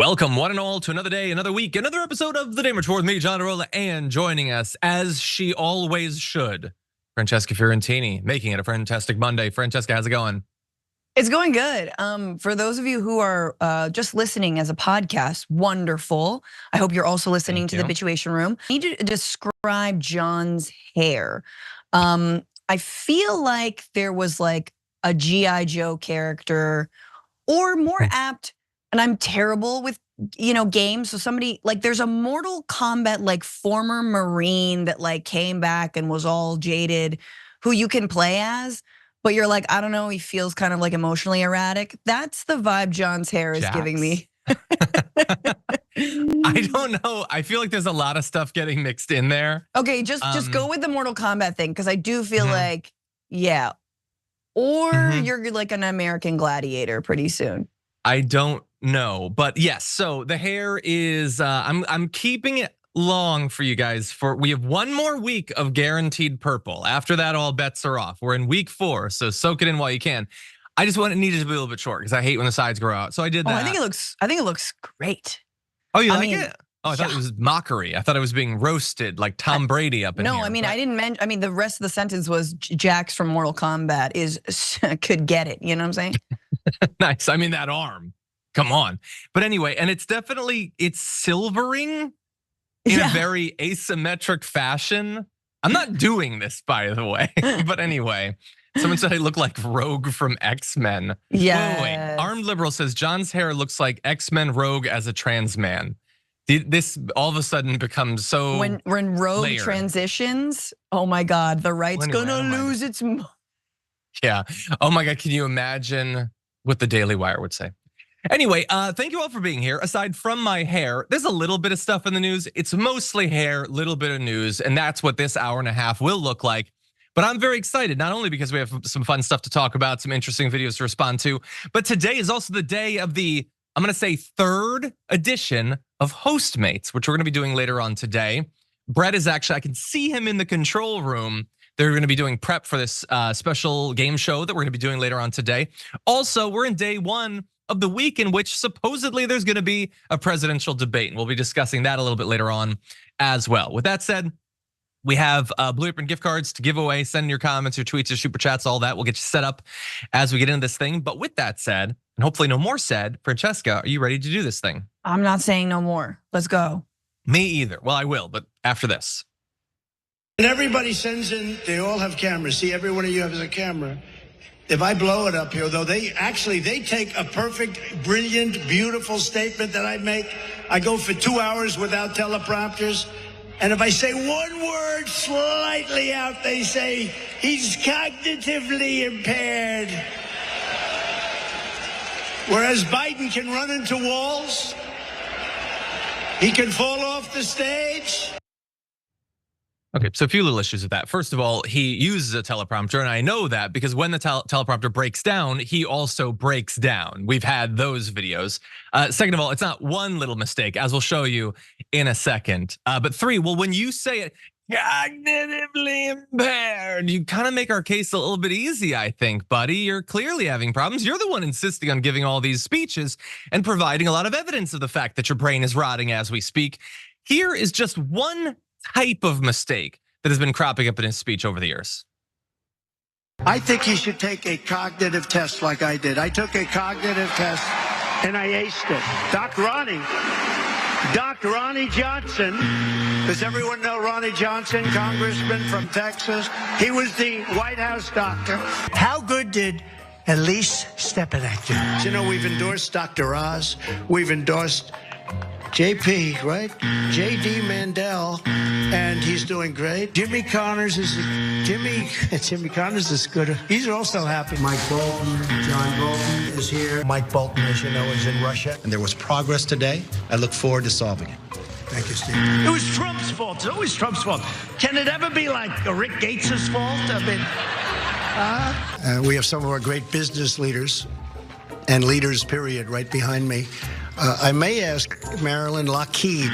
Welcome, one and all, to another day, another week, another episode of The Day Much More with me, John Iadarola, and joining us, as she always should, Francesca Fiorentini, making it a fantastic Monday. Francesca, how's it going? It's going good. For those of you who are just listening as a podcast, wonderful. I hope you're also listening to the Bitchuation Room. I need to describe John's hair. I feel like there was like a G.I. Joe character, or more apt, and I'm terrible with games. So somebody like there's a Mortal Kombat like former Marine that like came back and was all jaded, who you can play as. But you're like, I don't know, he feels kind of like emotionally erratic. That's the vibe John's hair is giving me. I don't know. I feel like there's a lot of stuff getting mixed in there. Okay, just go with the Mortal Kombat thing, because I do feel like, yeah. Or you're like an American Gladiator pretty soon. I don't know, but yes. So the hair is, I'm keeping it long for you guys. We have one more week of guaranteed purple. After that, all bets are off. We're in week 4, so soak it in while you can. I just needed to be a little bit short because I hate when the sides grow out. So I did that. I think it looks great. Oh, you like it? Oh, I thought it was mockery. I thought it was being roasted like Tom Brady up in here. No, I mean, I didn't mention. I mean, the rest of the sentence was Jax from Mortal Kombat could get it. You know what I'm saying? Nice. I mean, that arm. Come on. But anyway, and it's silvering in a very asymmetric fashion. I'm not doing this, by the way. But anyway, someone said I look like Rogue from X-Men. Yeah. Wait. Armed Liberal says John's hair looks like X-Men Rogue as a trans man. This all of a sudden becomes so when Rogue layered. Transitions. Oh my God, the right's gonna lose its. Yeah. Oh my God, can you imagine what the Daily Wire would say? Anyway, thank you all for being here. Aside from my hair, there's a little bit of stuff in the news. It's mostly hair, little bit of news, and that's what this hour and a half will look like. But I'm very excited, not only because we have some fun stuff to talk about, some interesting videos to respond to, but today is also the day of the, I'm gonna say, 3rd edition of Hostmates, which we're gonna be doing later on today. Brett is actually, I can see him in the control room. They're gonna be doing prep for this special game show that we're gonna be doing later on today. Also, we're in day 1 of the week in which supposedly there's gonna be a presidential debate. And we'll be discussing that a little bit later on as well. With that said, we have Blue Apron gift cards to give away. Send your comments, your tweets, your super chats, all that. We'll get you set up as we get into this thing. But with that said, and hopefully no more said, Francesca, are you ready to do this thing? I'm not saying no more. Let's go. Me either. Well, I will, but after this. And everybody sends in, they all have cameras. See, every one of you has a camera. If I blow it up here, though, they take a perfect, brilliant, beautiful statement that I make. I go for 2 hours without teleprompters. And if I say one word slightly out, they say, he's cognitively impaired. Whereas Biden can run into walls. He can fall off the stage. Okay, so a few little issues with that. First of all, he uses a teleprompter, and I know that because when the teleprompter breaks down, he also breaks down. We've had those videos. Second of all, it's not one little mistake, as we'll show you in a second. But 3, well, when you say it, cognitively impaired, you kind of make our case a little bit easy, I think, buddy. You're clearly having problems. You're the one insisting on giving all these speeches and providing a lot of evidence of the fact that your brain is rotting as we speak. Here is just one type of mistake that has been cropping up in his speech over the years. I think he should take a cognitive test like I did. I took a cognitive test and I aced it. Doc Ronnie Johnson, does everyone know Ronnie Johnson, congressman from Texas? He was the White House doctor. How good did Elise Stepanek do? You know, we've endorsed Dr. Oz. We've endorsed JP, right? JD Mandel, and he's doing great. Jimmy Connors is good. He's also happy. Mike Bolton, John Bolton is here. Mike Bolton, as you know, is in Russia. And there was progress today. I look forward to solving it. Thank you, Steve. It was Trump's fault. It's always Trump's fault. Can it ever be like Rick Gates's fault? I mean, we have some of our great business leaders and leaders, period, right behind me. I may ask Marilyn Lockheed,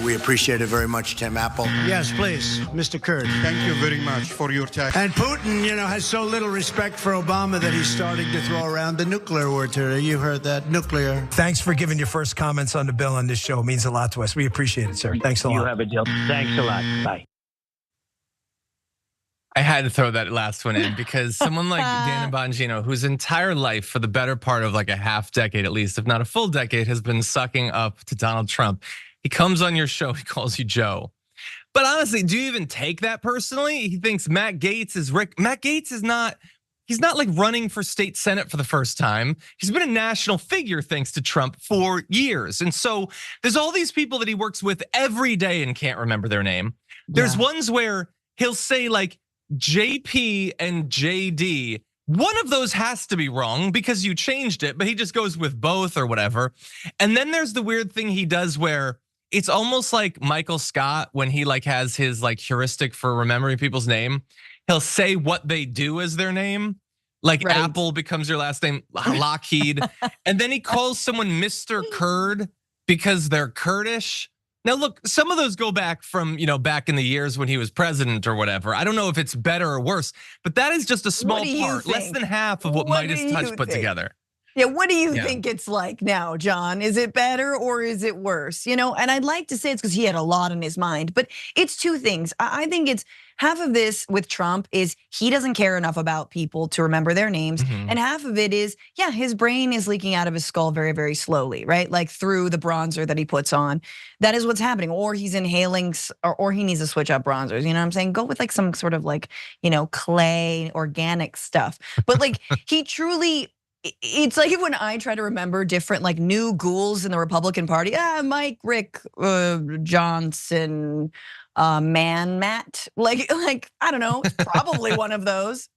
We appreciate it very much, Tim Apple. Yes, please, Mr. Kurd. Thank you very much for your time. And Putin, has so little respect for Obama that he's starting to throw around the nuclear word today. You heard that, nuclear. Thanks for giving your first comments on the bill on this show. It means a lot to us. We appreciate it, sir. Thanks a lot. You have a deal. Thanks a lot. Bye. I had to throw that last one in because someone like Dana Bongino, whose entire life for the better part of like a half decade at least, if not a full decade, has been sucking up to Donald Trump. He comes on your show, he calls you Joe. But honestly, do you even take that personally? He thinks Matt Gaetz is Rick. Matt Gaetz is not, he's not like running for state senate for the first time. He's been a national figure thanks to Trump for years. And so there's all these people that he works with every day and can't remember their name. There's ones where he'll say like JP and JD. One of those has to be wrong because you changed it, but he just goes with both or whatever. And then there's the weird thing he does where it's almost like Michael Scott when he like has his like heuristic for remembering people's name. He'll say what they do as their name. Like Apple becomes your last name, Lockheed. And then he calls someone Mr. Kurd because they're Kurdish. Now look, some of those go back from, back in the years when he was president or whatever. I don't know if it's better or worse, but that is just a small part, less than half of what Midas Touch put together. Yeah, what do you think it's like now, John? Is it better or is it worse? And I'd like to say it's because he had a lot on his mind, but it's two things. I think it's half of this with Trump is he doesn't care enough about people to remember their names. And half of it is, his brain is leaking out of his skull very, very slowly, right? Like through the bronzer that he puts on. That is what's happening. Or he's inhaling, or he needs to switch up bronzers. You know what I'm saying? Go with like some sort of like, clay, organic stuff. But like he truly, it's like when I try to remember different like new ghouls in the Republican Party. Mike, Rick, Johnson, Matt. Like I don't know. It's probably one of those.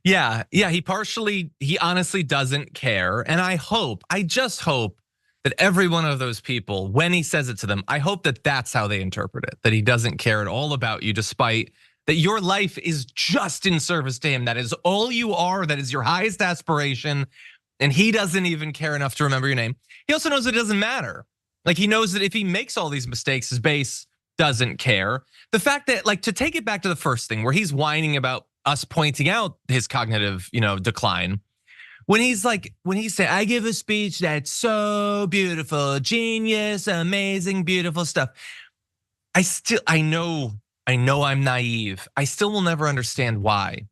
Yeah. He honestly doesn't care. And I just hope that every one of those people, when he says it to them, I hope that that's how they interpret it. That he doesn't care at all about you, despite that your life is just in service to him. That is all you are. That is your highest aspiration. And he doesn't even care enough to remember your name. He also knows it doesn't matter. Like he knows that if he makes all these mistakes, his base doesn't care. The fact that like to take it back to the first thing where he's whining about us pointing out his cognitive, decline. When he said, I give a speech that's so beautiful, genius, amazing, beautiful stuff. I know I'm naive. I still will never understand why.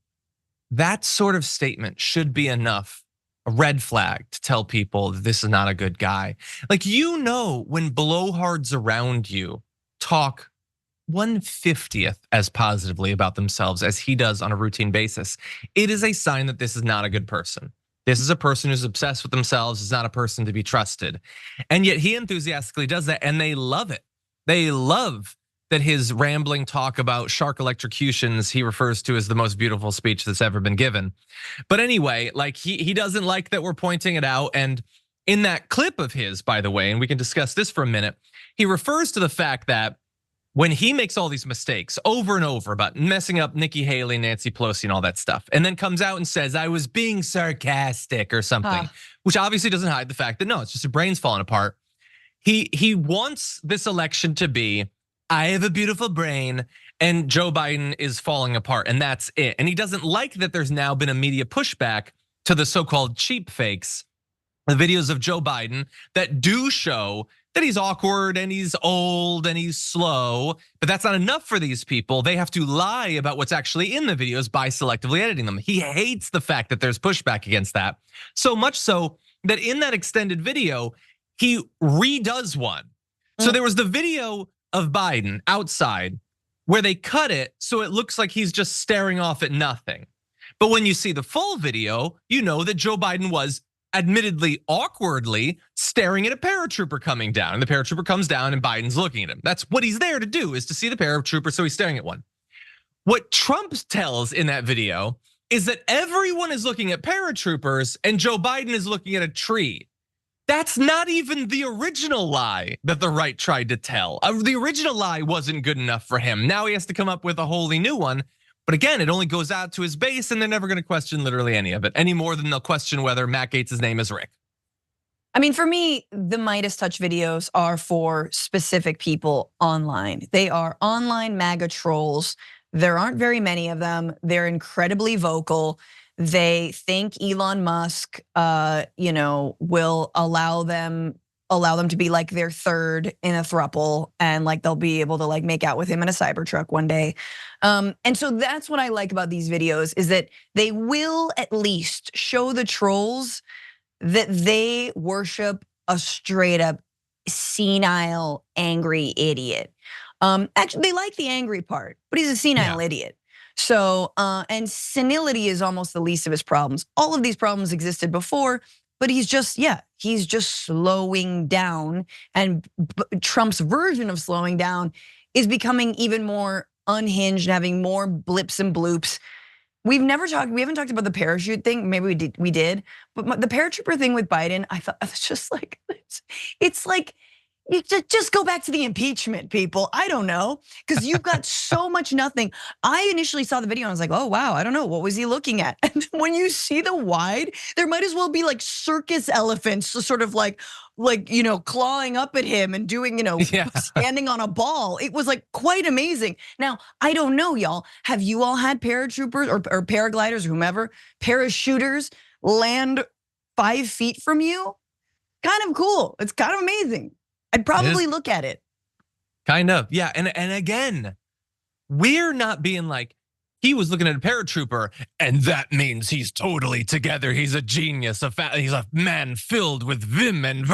That sort of statement should be enough, a red flag to tell people that this is not a good guy. Like, when blowhards around you talk 1/50th as positively about themselves as he does on a routine basis, it is a sign that this is not a good person. This is a person who's obsessed with themselves, is not a person to be trusted. And yet he enthusiastically does that and they love it. They love that his rambling talk about shark electrocutions he refers to as the most beautiful speech that's ever been given. But anyway, like he doesn't like that we're pointing it out. And in that clip of his, by the way, and we can discuss this for a minute, he refers to the fact that when he makes all these mistakes over and over about messing up Nikki Haley, Nancy Pelosi and all that stuff, and then comes out and says, I was being sarcastic or something, which obviously doesn't hide the fact that no, it's just your brain's falling apart. He wants this election to be, I have a beautiful brain and Joe Biden is falling apart and that's it. And he doesn't like that there's now been a media pushback to the so-called cheap fakes, the videos of Joe Biden that do show that he's awkward and he's old and he's slow, but that's not enough for these people. They have to lie about what's actually in the videos by selectively editing them. He hates the fact that there's pushback against that. So much so that in that extended video, he redoes one. So there was the video of Biden outside where they cut it so it looks like he's just staring off at nothing. But when you see the full video, you know that Joe Biden was admittedly awkwardly staring at a paratrooper coming down. And the paratrooper comes down and Biden's looking at him. That's what he's there to do, is to see the paratrooper, so he's staring at one. What Trump tells in that video is that everyone is looking at paratroopers and Joe Biden is looking at a tree. That's not even the original lie that the right tried to tell. The original lie wasn't good enough for him. Now he has to come up with a wholly new one. But again, it only goes out to his base and they're never gonna question literally any of it, any more than they'll question whether Matt Gaetz' name is Rick. I mean, for me, the Midas Touch videos are for specific people online. They are online MAGA trolls. There aren't very many of them. They're incredibly vocal. They think Elon Musk, will allow them to be like their third in a throuple, and like they'll be able to like make out with him in a Cybertruck one day. And so that's what I like about these videos, is that they will at least show the trolls that they worship a straight up senile, angry idiot. Actually, they like the angry part, but he's a senile idiot. So, and senility is almost the least of his problems. All of these problems existed before, but he's just slowing down. And Trump's version of slowing down is becoming even more unhinged, having more blips and bloops. We haven't talked about the parachute thing. Maybe we did, but the paratrooper thing with Biden, I thought it's just like, it's like, you just go back to the impeachment, people. I don't know, because you've got so much nothing. I initially saw the video and I was like, oh wow, I don't know, what was he looking at? And when you see the wide, there might as well be like circus elephants, sort of like clawing up at him and doing, standing on a ball. It was like quite amazing. Now, I don't know, y'all. Have you all had paratroopers or paragliders, or whomever, parachuters land 5 feet from you? Kind of cool. It's kind of amazing. I'd probably look at it. Kind of, yeah. And again, we're not being like, he was looking at a paratrooper and that means he's totally together. He's a genius. He's a man filled with vim and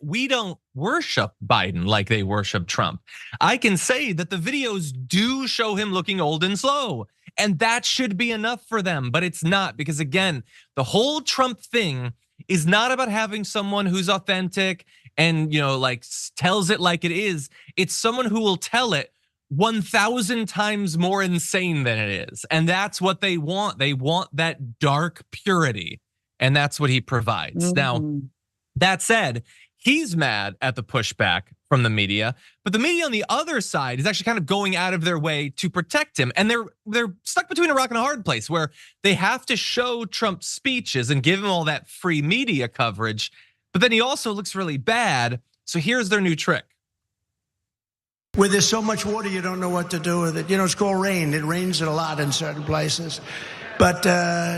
we don't worship Biden like they worship Trump. I can say that the videos do show him looking old and slow, and that should be enough for them, but it's not, because again, the whole Trump thing is not about having someone who's authentic and like tells it like it is. It's someone who will tell it 1,000 times more insane than it is. And that's what they want. They want that dark purity. And that's what he provides. Now, that said, he's mad at the pushback from the media, but the media on the other side is actually kind of going out of their way to protect him. And they're stuck between a rock and a hard place, where they have to show Trump's speeches and give him all that free media coverage, but then he also looks really bad. So here's their new trick. Where there's so much water, you don't know what to do with it. It's called rain. It rains a lot in certain places. But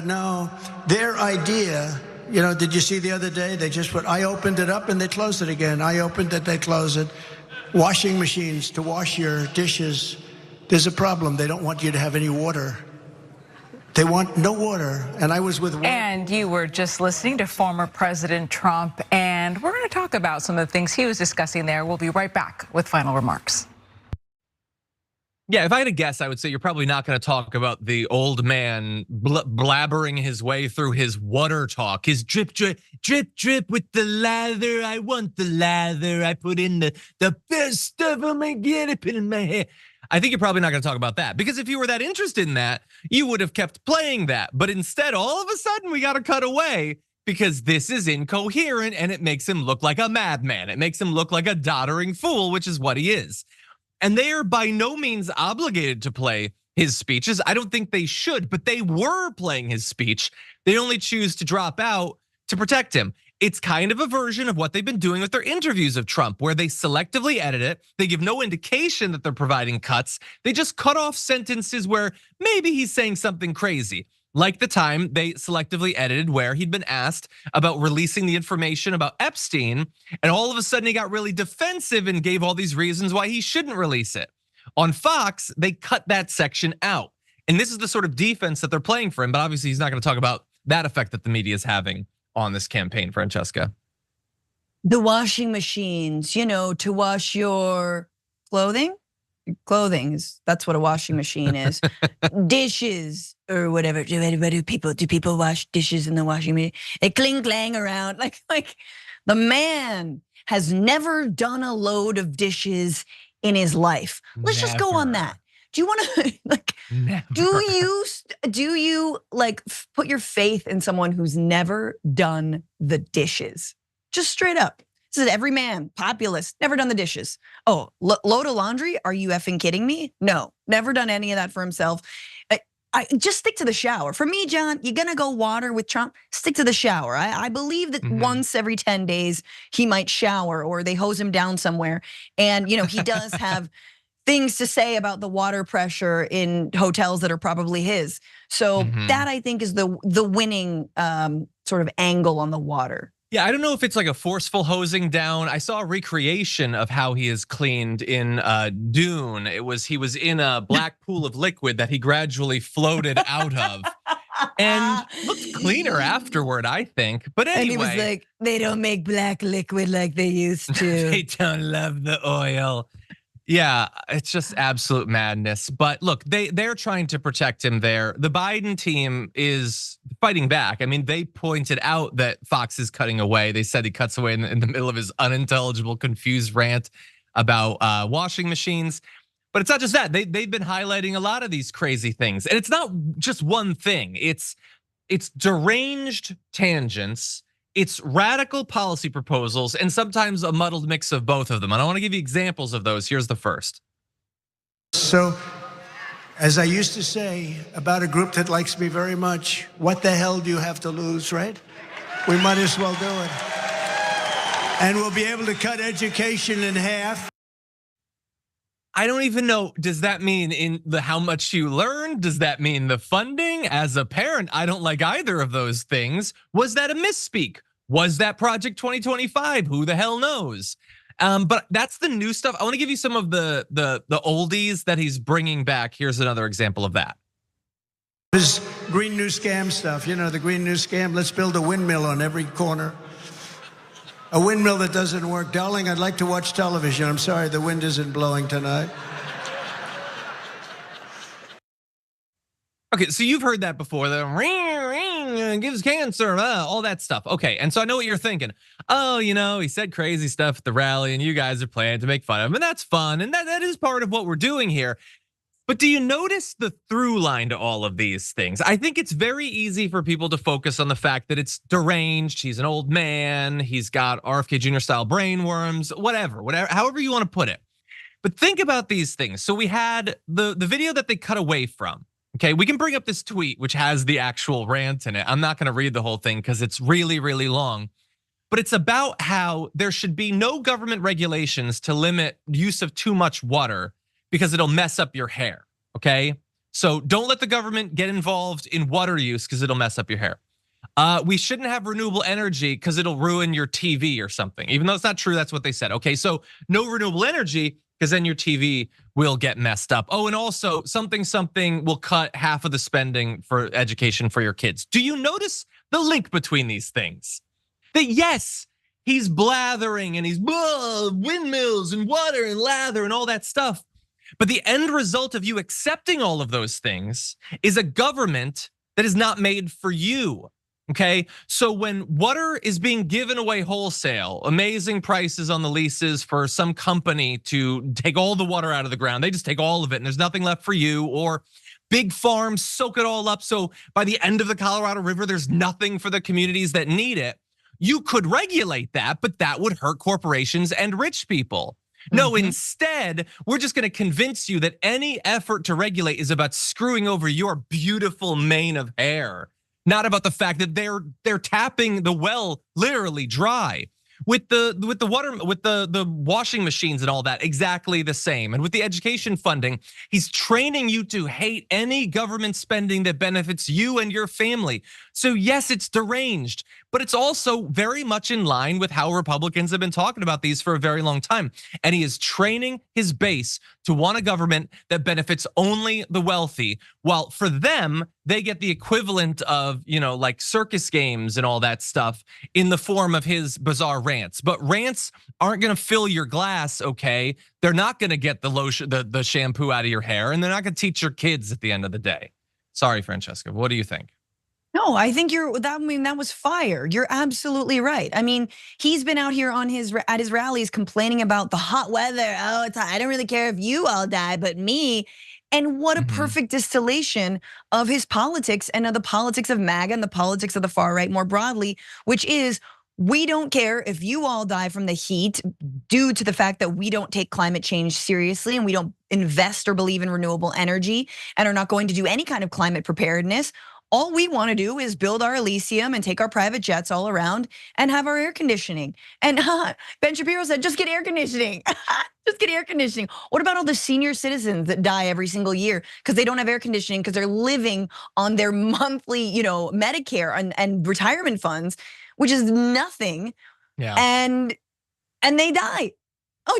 no, their idea, did you see the other day? I opened it up and they closed it again. I opened it, they closed it. Washing machines to wash your dishes. There's a problem. They don't want you to have any water. They want no water. And I was with. And you were just listening to former President Trump, and we're going to talk about some of the things he was discussing there. We'll be right back with final remarks. Yeah, if I had to guess, I would say you're probably not going to talk about the old man blabbering his way through his water talk, his drip, drip, drip, drip with the lather. I want the lather. I put in the best stuff I'm gonna get it put in my hair. I think you're probably not going to talk about that, because if you were that interested in that, you would have kept playing that. But instead, all of a sudden, we got to cut away because this is incoherent and it makes him look like a madman. It makes him look like a doddering fool, which is what he is. And they are by no means obligated to play his speeches. I don't think they should, but they were playing his speech. They only choose to drop out to protect him. It's kind of a version of what they've been doing with their interviews of Trump, where they selectively edit it. They give no indication that they're providing cuts. They just cut off sentences where maybe he's saying something crazy. Like the time they selectively edited where he'd been asked about releasing the information about Epstein, and all of a sudden he got really defensive and gave all these reasons why he shouldn't release it. On Fox, they cut that section out. And this is the sort of defense that they're playing for him, but obviously he's not gonna talk about that effect that the media is having on this campaign, Francesca. The washing machines, to wash your clothing. That's what a washing machine is. Dishes or whatever. Do people wash dishes in the washing machine? They cling clang around like the man has never done a load of dishes in his life. Let's just go on that. Do you want to do you put your faith in someone who's never done the dishes? Just straight up. This is every man, populist, never done the dishes. Oh, load of laundry? Are you effing kidding me? No, never done any of that for himself. I just stick to the shower. For me, John, you're gonna go water with Trump, stick to the shower. I believe that once every 10 days he might shower or they hose him down somewhere. And he does have things to say about the water pressure in hotels that are probably his. So that I think is the winning sort of angle on the water. Yeah, I don't know if it's like a forceful hosing down. I saw a recreation of how he is cleaned in Dune. He was in a black pool of liquid that he gradually floated out of, and looked cleaner afterward, I think. But anyway, and he was like, "They don't make black liquid like they used to. They don't love the oil." Yeah, it's just absolute madness. But look, they're trying to protect him there. The Biden team is fighting back. I mean, they pointed out that Fox is cutting away. They said he cuts away in the middle of his unintelligible, confused rant about washing machines. But it's not just that. They've been highlighting a lot of these crazy things. And it's not just one thing. It's deranged tangents. It's radical policy proposals and sometimes a muddled mix of both of them. And I want to give you examples of those. Here's the first. So, as I used to say about a group that likes me very much, what the hell do you have to lose, right? We might as well do it. And we'll be able to cut education in half. I don't even know, does that mean in the how much you learn? Does that mean the funding? As a parent, I don't like either of those things. Was that a misspeak? Was that Project 2025? Who the hell knows? But that's the new stuff. I want to give you some of the oldies that he's bringing back. Here's another example of that. This green new scam stuff, the green new scam. Let's build a windmill on every corner. A windmill that doesn't work. Darling, I'd like to watch television. I'm sorry, the wind isn't blowing tonight. Okay, so you've heard that before. The ring gives cancer, all that stuff. Okay, and so I know what you're thinking. Oh, he said crazy stuff at the rally and you guys are planning to make fun of him, and that's fun. And that is part of what we're doing here. But do you notice the through line to all of these things? I think it's very easy for people to focus on the fact that it's deranged. He's an old man. He's got RFK Jr. style brain worms, whatever, however you want to put it. But think about these things. So we had the video that they cut away from. Okay, we can bring up this tweet, which has the actual rant in it. I'm not going to read the whole thing because it's really, really long. But it's about how there should be no government regulations to limit use of too much water because it'll mess up your hair, okay? So don't let the government get involved in water use because it'll mess up your hair. We shouldn't have renewable energy because it'll ruin your TV or something. Even though it's not true, that's what they said. Okay, so no renewable energy because then your TV will get messed up. Oh, and also something will cut half of the spending for education for your kids. Do you notice the link between these things? That yes, he's blathering and he's windmills and water and lather and all that stuff. But the end result of you accepting all of those things is a government that is not made for you, okay? So when water is being given away wholesale, amazing prices on the leases for some company to take all the water out of the ground, they just take all of it and there's nothing left for you, or big farms soak it all up. So by the end of the Colorado River, there's nothing for the communities that need it. You could regulate that, but that would hurt corporations and rich people. No, instead, we're just going to convince you that any effort to regulate is about screwing over your beautiful mane of hair, not about the fact that they're tapping the well literally dry. With the water, with the washing machines and all that, exactly the same. And with the education funding, he's training you to hate any government spending that benefits you and your family. So yes, it's deranged, but it's also very much in line with how Republicans have been talking about these for a very long time. And he is training his base to want a government that benefits only the wealthy, while for them, they get the equivalent of, like circus games and all that stuff in the form of his bizarre rants. But rants aren't gonna fill your glass, okay? They're not gonna get the lotion, the shampoo out of your hair, and they're not gonna teach your kids at the end of the day. Sorry, Francesca, what do you think? No, I think that was fire. You're absolutely right. I mean, he's been out here at his rallies complaining about the hot weather. Oh, it's hot. I don't really care if you all die, but me. And what a perfect distillation of his politics and of the politics of MAGA and the politics of the far right more broadly, which is We don't care if you all die from the heat due to the fact that we don't take climate change seriously and we don't invest or believe in renewable energy and are not going to do any kind of climate preparedness. All we want to do is build our Elysium and take our private jets all around and have our air conditioning. And Ben Shapiro said, just get air conditioning. Just get air conditioning. What about all the senior citizens that die every single year because they don't have air conditioning because they're living on their monthly, Medicare and retirement funds, which is nothing. Yeah. And they die. Oh,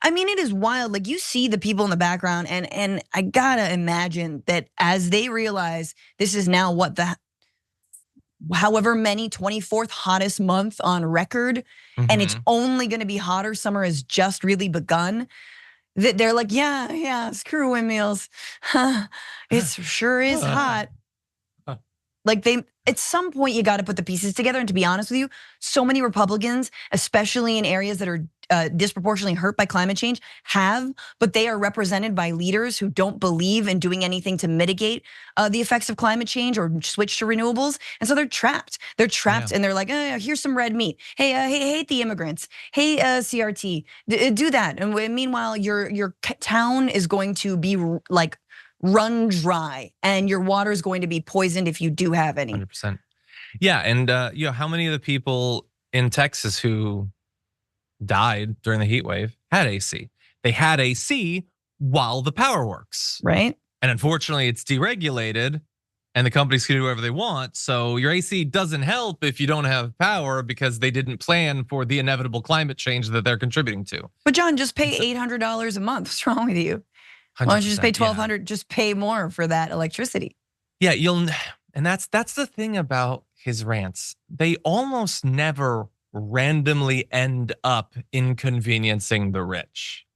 I mean, it is wild. Like, you see the people in the background, and I gotta imagine that as they realize this is now however many 24th hottest month on record, and it's only gonna be hotter, summer has just really begun, that they're like, yeah, screw windmills. It sure is hot. Like, at some point you gotta put the pieces together, and to be honest with you, so many Republicans, especially in areas that are disproportionately hurt by climate change, but they are represented by leaders who don't believe in doing anything to mitigate the effects of climate change or switch to renewables. And so they're trapped. They're trapped, and they're like, here's some red meat. Hey, hate the immigrants. Hey, CRT, do that. And meanwhile, your town is going to be like run dry, and your water is going to be poisoned if you do have any. 100%. Yeah, and how many of the people in Texas who died during the heat wave had AC? They had AC while the power works. Right. And unfortunately, it's deregulated and the companies can do whatever they want. So your AC doesn't help if you don't have power because they didn't plan for the inevitable climate change that they're contributing to. But John, just pay $800 a month. What's wrong with you? Why don't you just pay $1,200? Just pay more for that electricity. Yeah, and that's the thing about his rants. They almost never randomly end up inconveniencing the rich.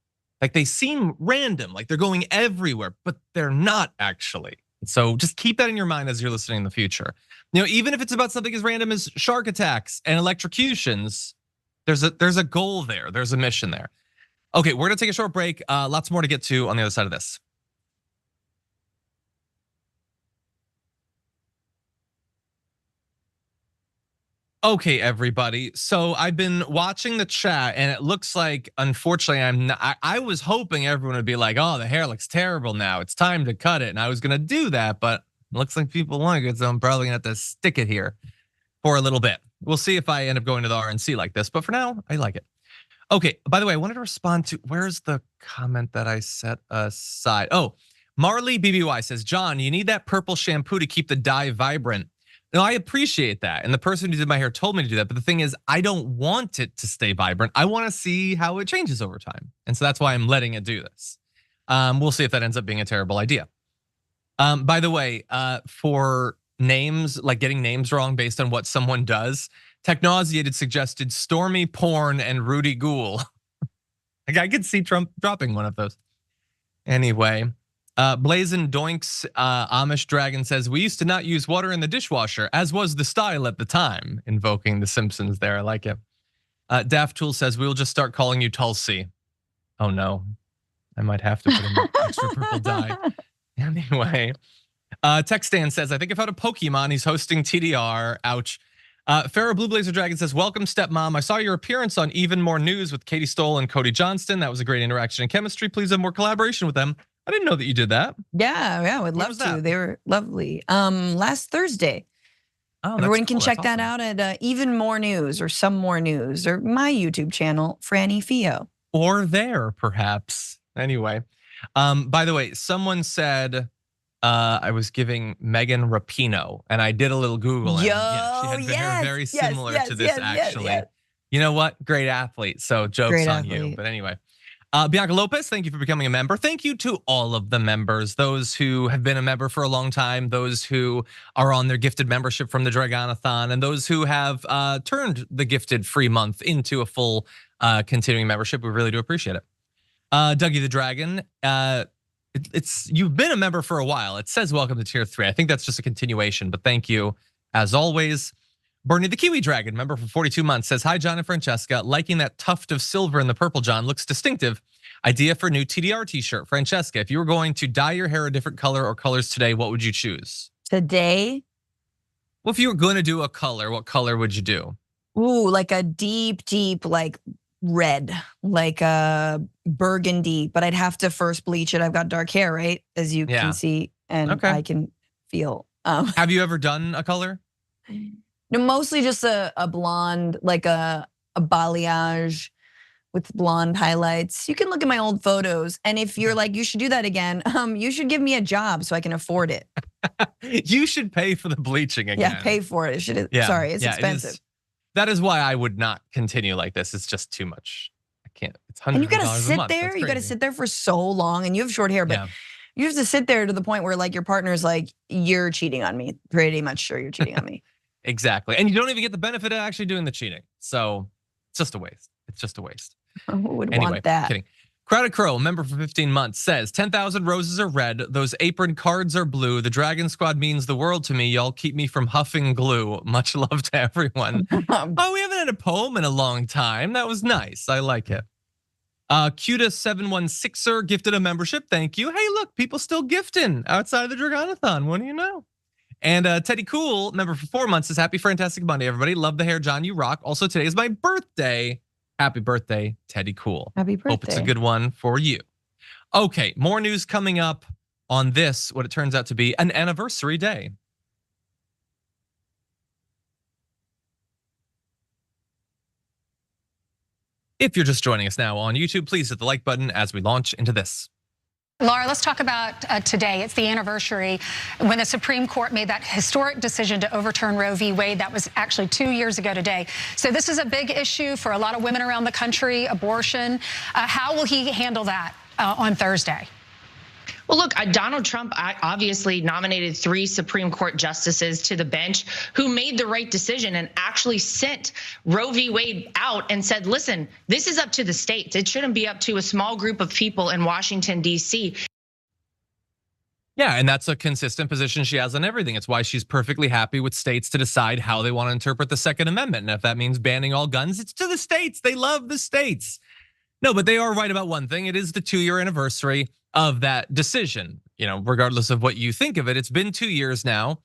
Like, they seem random, like they're going everywhere, but they're not actually. So just keep that in your mind as you're listening in the future. Even if it's about something as random as shark attacks and electrocutions, there's a goal there. There's a mission there. Okay, we're gonna take a short break. Lots more to get to on the other side of this. Okay, everybody. So I've been watching the chat, and it looks like, unfortunately, I was hoping everyone would be like, "Oh, the hair looks terrible now. It's time to cut it." And I was gonna do that, but it looks like people like it, so I'm probably gonna have to stick it here for a little bit. We'll see if I end up going to the RNC like this, but for now, I like it. Okay, by the way, I wanted to respond to, where's the comment that I set aside? Oh, Marley BBY says, John, you need that purple shampoo to keep the dye vibrant. No, I appreciate that. And the person who did my hair told me to do that. But the thing is, I don't want it to stay vibrant. I want to see how it changes over time. And so that's why I'm letting it do this. We'll see if that ends up being a terrible idea. By the way, for names, like getting names wrong based on what someone does, Technauseated suggested Stormy Porn and Rudy Ghoul. Like, I could see Trump dropping one of those. Anyway, Blazin' Doinks Amish Dragon says, we used to not use water in the dishwasher, as was the style at the time. Invoking the Simpsons there, I like it. Daft Tool says, we'll just start calling you Tulsi. Oh no, I might have to put in extra purple dye. Anyway, Techstan says, I think I found a Pokemon. He's hosting TDR. Ouch. Farrah Blue Blazer Dragon says, welcome stepmom. I saw your appearance on Even More News with Katie Stoll and Cody Johnston. That was a great interaction and chemistry. Please have more collaboration with them. I didn't know that you did that. Yeah, I would love to. They were lovely. Last Thursday. Oh, everyone can check that out at Even More News or Some More News or my YouTube channel, Franny Fio. Or there, perhaps. Anyway, by the way, someone said I was giving Megan Rapinoe, and I did a little Google. And yeah, she had hair very similar to this, actually. You know what? Great athlete. So jokes on you. But anyway. Bianca Lopez, thank you for becoming a member. Thank you to all of the members, those who have been a member for a long time, those who are on their gifted membership from the Dragonathon, and those who have turned the gifted free month into a full continuing membership. We really do appreciate it. Dougie the Dragon, you've been a member for a while. It says welcome to tier 3. I think that's just a continuation, but thank you as always. Bernie the Kiwi Dragon, member for 42 months, says, hi, John and Francesca. Liking that tuft of silver in the purple, John. Looks distinctive. Idea for new TDR t-shirt. Francesca, if you were going to dye your hair a different color or colors today, what would you choose? Today? Well, if you were going to do a color, what color would you do? Ooh, like a deep, deep, like red, like a burgundy, but I'd have to first bleach it. I've got dark hair, right? As you can see, and I can feel. Have you ever done a color? No, mostly just a blonde, like a balayage with blonde highlights. You can look at my old photos, and if you're like, you should do that again, you should give me a job so I can afford it. You should pay for the bleaching again. Yeah, pay for it. Sorry, it's expensive. That is why I would not continue like this. It's just too much. I can't. It's $100 and you gotta a sit month. there. You gotta sit there for so long, and you have short hair, but you have to sit there to the point where like your partner's like, you're cheating on me. Pretty much sure you're cheating on me. Exactly, and you don't even get the benefit of actually doing the cheating. So it's just a waste. It's just a waste. Who would want that? Kidding. Crowded Crow, member for 15 months, says 10,000 roses are red. Those apron cards are blue. The Dragon Squad means the world to me. Y'all keep me from huffing glue. Much love to everyone. Oh, we haven't had a poem in a long time. That was nice. I like it. Cuta716er gifted a membership. Thank you. Hey, look, people still gifting outside of the Draganathon. What do you know? And Teddy Cool, member for 4 months, says happy Fantastic Monday, everybody. Love the hair, John. You rock. Also, today is my birthday. Happy birthday, Teddy Cool. Happy birthday. Hope it's a good one for you. Okay, more news coming up on this, what it turns out to be an anniversary day. If you're just joining us now on YouTube, please hit the like button as we launch into this. Lara, let's talk about today. It's the anniversary when the Supreme Court made that historic decision to overturn Roe v. Wade. That was actually 2 years ago today. So this is a big issue for a lot of women around the country, abortion. How will he handle that on Thursday? Well, look, Donald Trump obviously nominated 3 Supreme Court justices to the bench who made the right decision and actually sent Roe v. Wade out and said, listen, this is up to the states. It shouldn't be up to a small group of people in Washington, D.C. Yeah, and that's a consistent position she has on everything. It's why she's perfectly happy with states to decide how they want to interpret the Second Amendment. And if that means banning all guns, it's to the states. They love the states. No, but they are right about one thing. It is the 2-year anniversary of that decision. You know, regardless of what you think of it, it's been 2 years now.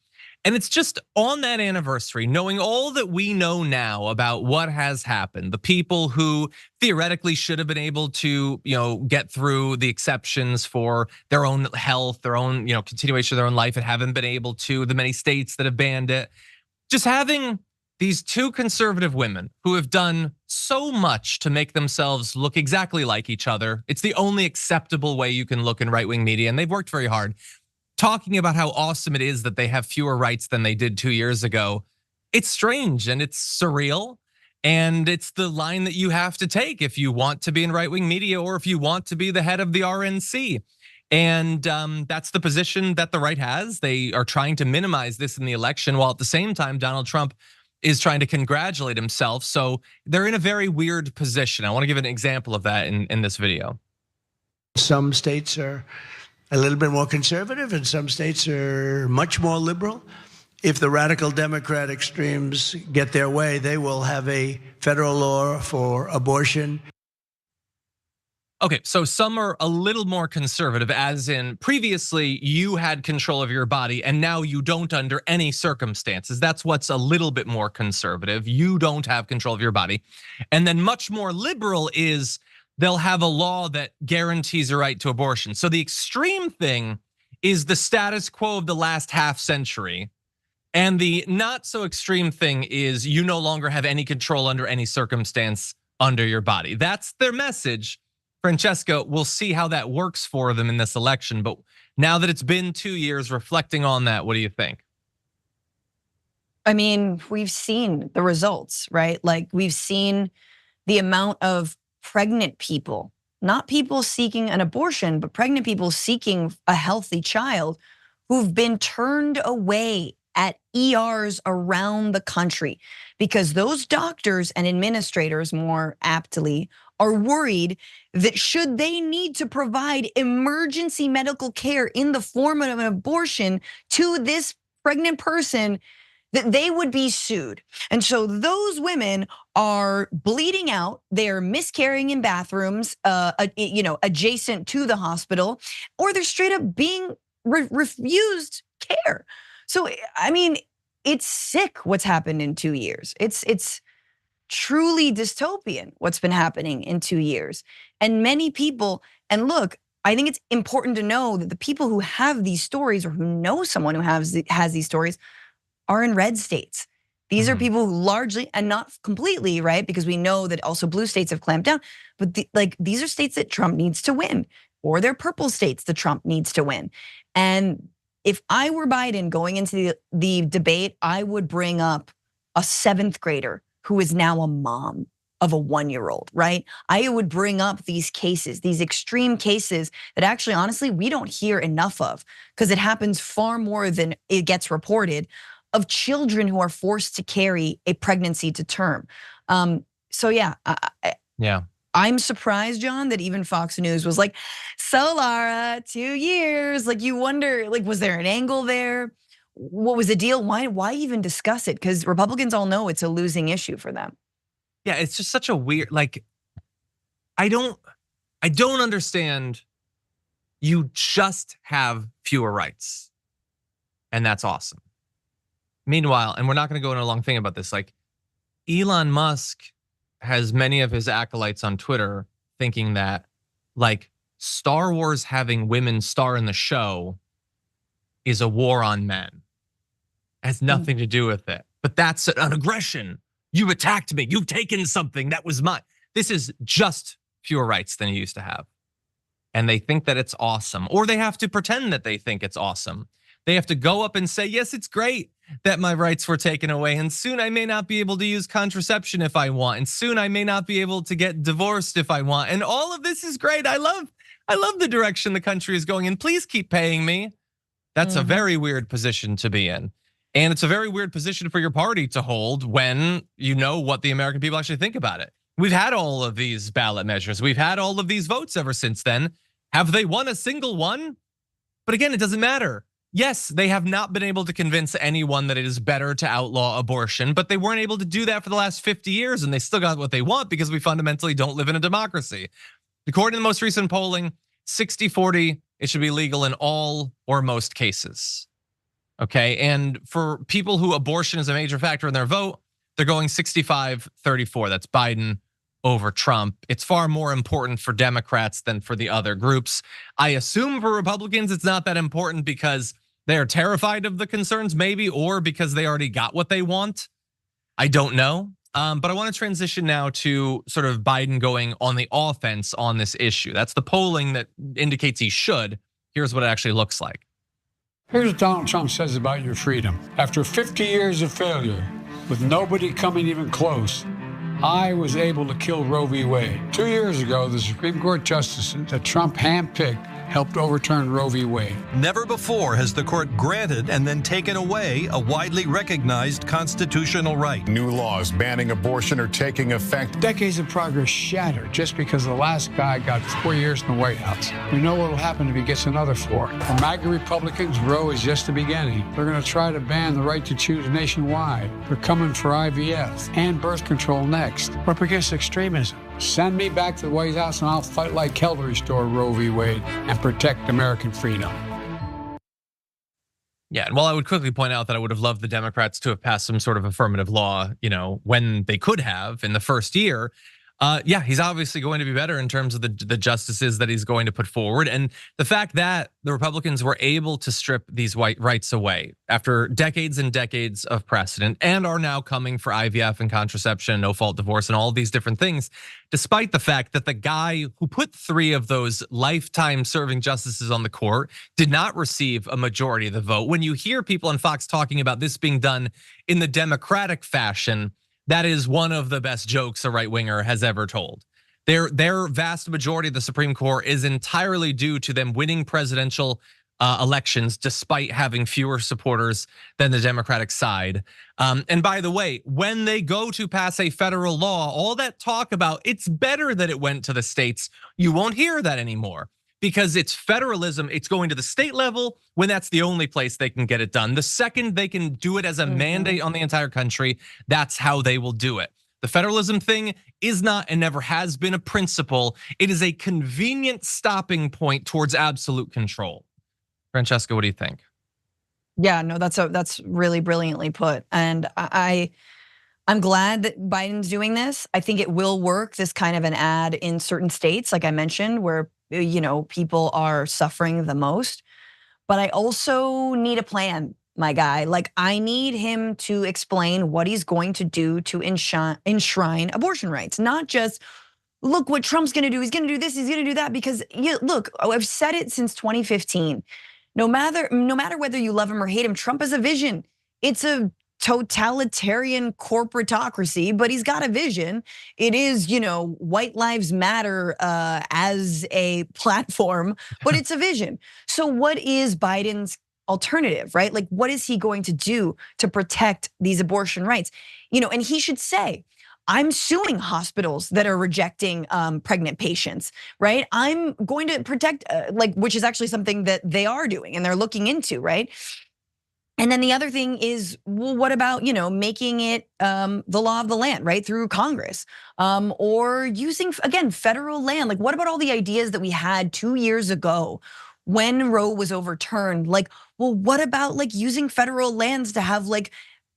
And it's just on that anniversary, knowing all that we know now about what has happened, the people who theoretically should have been able to, get through the exceptions for their own health, their own, continuation of their own life and haven't been able to, the many states that have banned it. Just having these 2 conservative women who have done so much to make themselves look exactly like each other. It's the only acceptable way you can look in right-wing media, and they've worked very hard. Talking about how awesome it is that they have fewer rights than they did 2 years ago. It's strange and it's surreal. And it's the line that you have to take if you want to be in right-wing media or if you want to be the head of the RNC. And that's the position that the right has. They are trying to minimize this in the election, while at the same time, Donald Trump is trying to congratulate himself. So they're in a very weird position. I want to give an example of that in this video. Some states are a little bit more conservative and some states are much more liberal. If the radical Democrat extremes get their way, they will have a federal law for abortion. Okay, so some are a little more conservative, as in previously you had control of your body and now you don't under any circumstances. That's what's a little bit more conservative. You don't have control of your body. And then much more liberal is they'll have a law that guarantees a right to abortion. So the extreme thing is the status quo of the last half century. And the not so extreme thing is you no longer have any control under any circumstance under your body. That's their message. Francesca, we'll see how that works for them in this election. But now that it's been 2 years, reflecting on that, what do you think? I mean, we've seen the results, right? Like we've seen the amount of pregnant people, not people seeking an abortion, but pregnant people seeking a healthy child who've been turned away at ERs around the country because those doctors and administrators, more aptly, are worried that should they need to provide emergency medical care in the form of an abortion to this pregnant person, that they would be sued. And so those women are bleeding out, they're miscarrying in bathrooms, adjacent to the hospital, or they're straight up being refused care. So, I mean, it's sick what's happened in 2 years. It's truly dystopian what's been happening in 2 years. And many people, and look, I think it's important to know that the people who have these stories or who know someone who has these stories are in red states. These are people who largely, and not completely, right? Because we know that also blue states have clamped down, but these are states that Trump needs to win, or they're purple states that Trump needs to win. And if I were Biden going into the debate, I would bring up a 7th grader who is now a mom of a 1-year-old, right? I would bring up these cases, these extreme cases that actually, honestly, we don't hear enough of, because it happens far more than it gets reported, of children who are forced to carry a pregnancy to term. So yeah, I'm surprised, John, that even Fox News was like, so Lara, 2 years. Like, you wonder, like, was there an angle there? What was the deal? Why even discuss it? Because Republicans all know it's a losing issue for them. Yeah, it's just such a weird, like, I don't understand. You just have fewer rights, and that's awesome. Meanwhile, and we're not gonna go into a long thing about this, like, Elon Musk has many of his acolytes on Twitter thinking that, like, Star Wars having women star in the show is a war on men. It has nothing to do with it. But that's an aggression. You attacked me. You've taken something that was mine. This is just fewer rights than you used to have. And they think that it's awesome, or they have to pretend that they think it's awesome. They have to go up and say, yes, it's great that my rights were taken away, and soon I may not be able to use contraception if I want, and soon I may not be able to get divorced if I want. And all of this is great. I love the direction the country is going in. Please keep paying me. That's a very weird position to be in. And it's a very weird position for your party to hold when you know what the American people actually think about it. We've had all of these ballot measures. We've had all of these votes ever since then. Have they won a single one? But again, it doesn't matter. Yes, they have not been able to convince anyone that it is better to outlaw abortion, but they weren't able to do that for the last 50 years, and they still got what they want because we fundamentally don't live in a democracy. According to the most recent polling, 60-40, it should be legal in all or most cases. Okay, and for people who abortion is a major factor in their vote, they're going 65-34. That's Biden over Trump. It's far more important for Democrats than for the other groups. I assume for Republicans, it's not that important because they're terrified of the concerns, maybe, or because they already got what they want. I don't know. But I want to transition now to sort of Biden going on the offense on this issue. That's the polling that indicates he should. Here's what it actually looks like. Here's what Donald Trump says about your freedom. After 50 years of failure, with nobody coming even close, I was able to kill Roe v. Wade. 2 years ago, the Supreme Court justices that Trump handpicked helped overturn Roe v. Wade. Never before has the court granted and then taken away a widely recognized constitutional right. New laws banning abortion are taking effect. Decades of progress shattered just because the last guy got 4 years in the White House. We know what will happen if he gets another 4. For MAGA Republicans, Roe is just the beginning. They're going to try to ban the right to choose nationwide. They're coming for IVF and birth control next. We're up against extremism. Send me back to the White House and I'll fight like hell to restore Roe v. Wade and protect American freedom. Yeah, and while I would quickly point out that I would have loved the Democrats to have passed some sort of affirmative law, when they could have in the first year. Yeah, he's obviously going to be better in terms of the justices that he's going to put forward. And the fact that the Republicans were able to strip these white rights away after decades and decades of precedent and are now coming for IVF and contraception, no fault divorce and all of these different things, despite the fact that the guy who put 3 of those lifetime serving justices on the court did not receive a majority of the vote. When you hear people on Fox talking about this being done in the Democratic fashion, that is one of the best jokes a right-winger has ever told. Their vast majority of the Supreme Court is entirely due to them winning presidential elections despite having fewer supporters than the Democratic side. And by the way, when they go to pass a federal law, all that talk about it's better that it went to the states, you won't hear that anymore. Because it's federalism, it's going to the state level when that's the only place they can get it done. The second they can do it as a mandate on the entire country, that's how they will do it. The federalism thing is not and never has been a principle. It is a convenient stopping point towards absolute control. Francesca, what do you think? Yeah, no, that's really brilliantly put. And I'm glad that Biden's doing this. I think it will work, this kind of an ad in certain states, like I mentioned, where people are suffering the most. But I also need a plan, my guy. Like, I need him to explain what he's going to do to enshrine abortion rights, not just look what Trump's gonna do. He's gonna do this, he's gonna do that. Because look, I've said it since 2015. No matter whether you love him or hate him, Trump has a vision. It's a totalitarian corporatocracy, but he's got a vision. It is, white lives matter as a platform, but it's a vision. So what is Biden's alternative, right? Like, what is he going to do to protect these abortion rights? And he should say, I'm suing hospitals that are rejecting pregnant patients, right? I'm going to protect, which is actually something that they are doing and they're looking into, right? And then the other thing is, well, what about, making it the law of the land, right, through Congress, or using, again, federal land? Like, what about all the ideas that we had 2 years ago when Roe was overturned? Like, well, what about using federal lands to have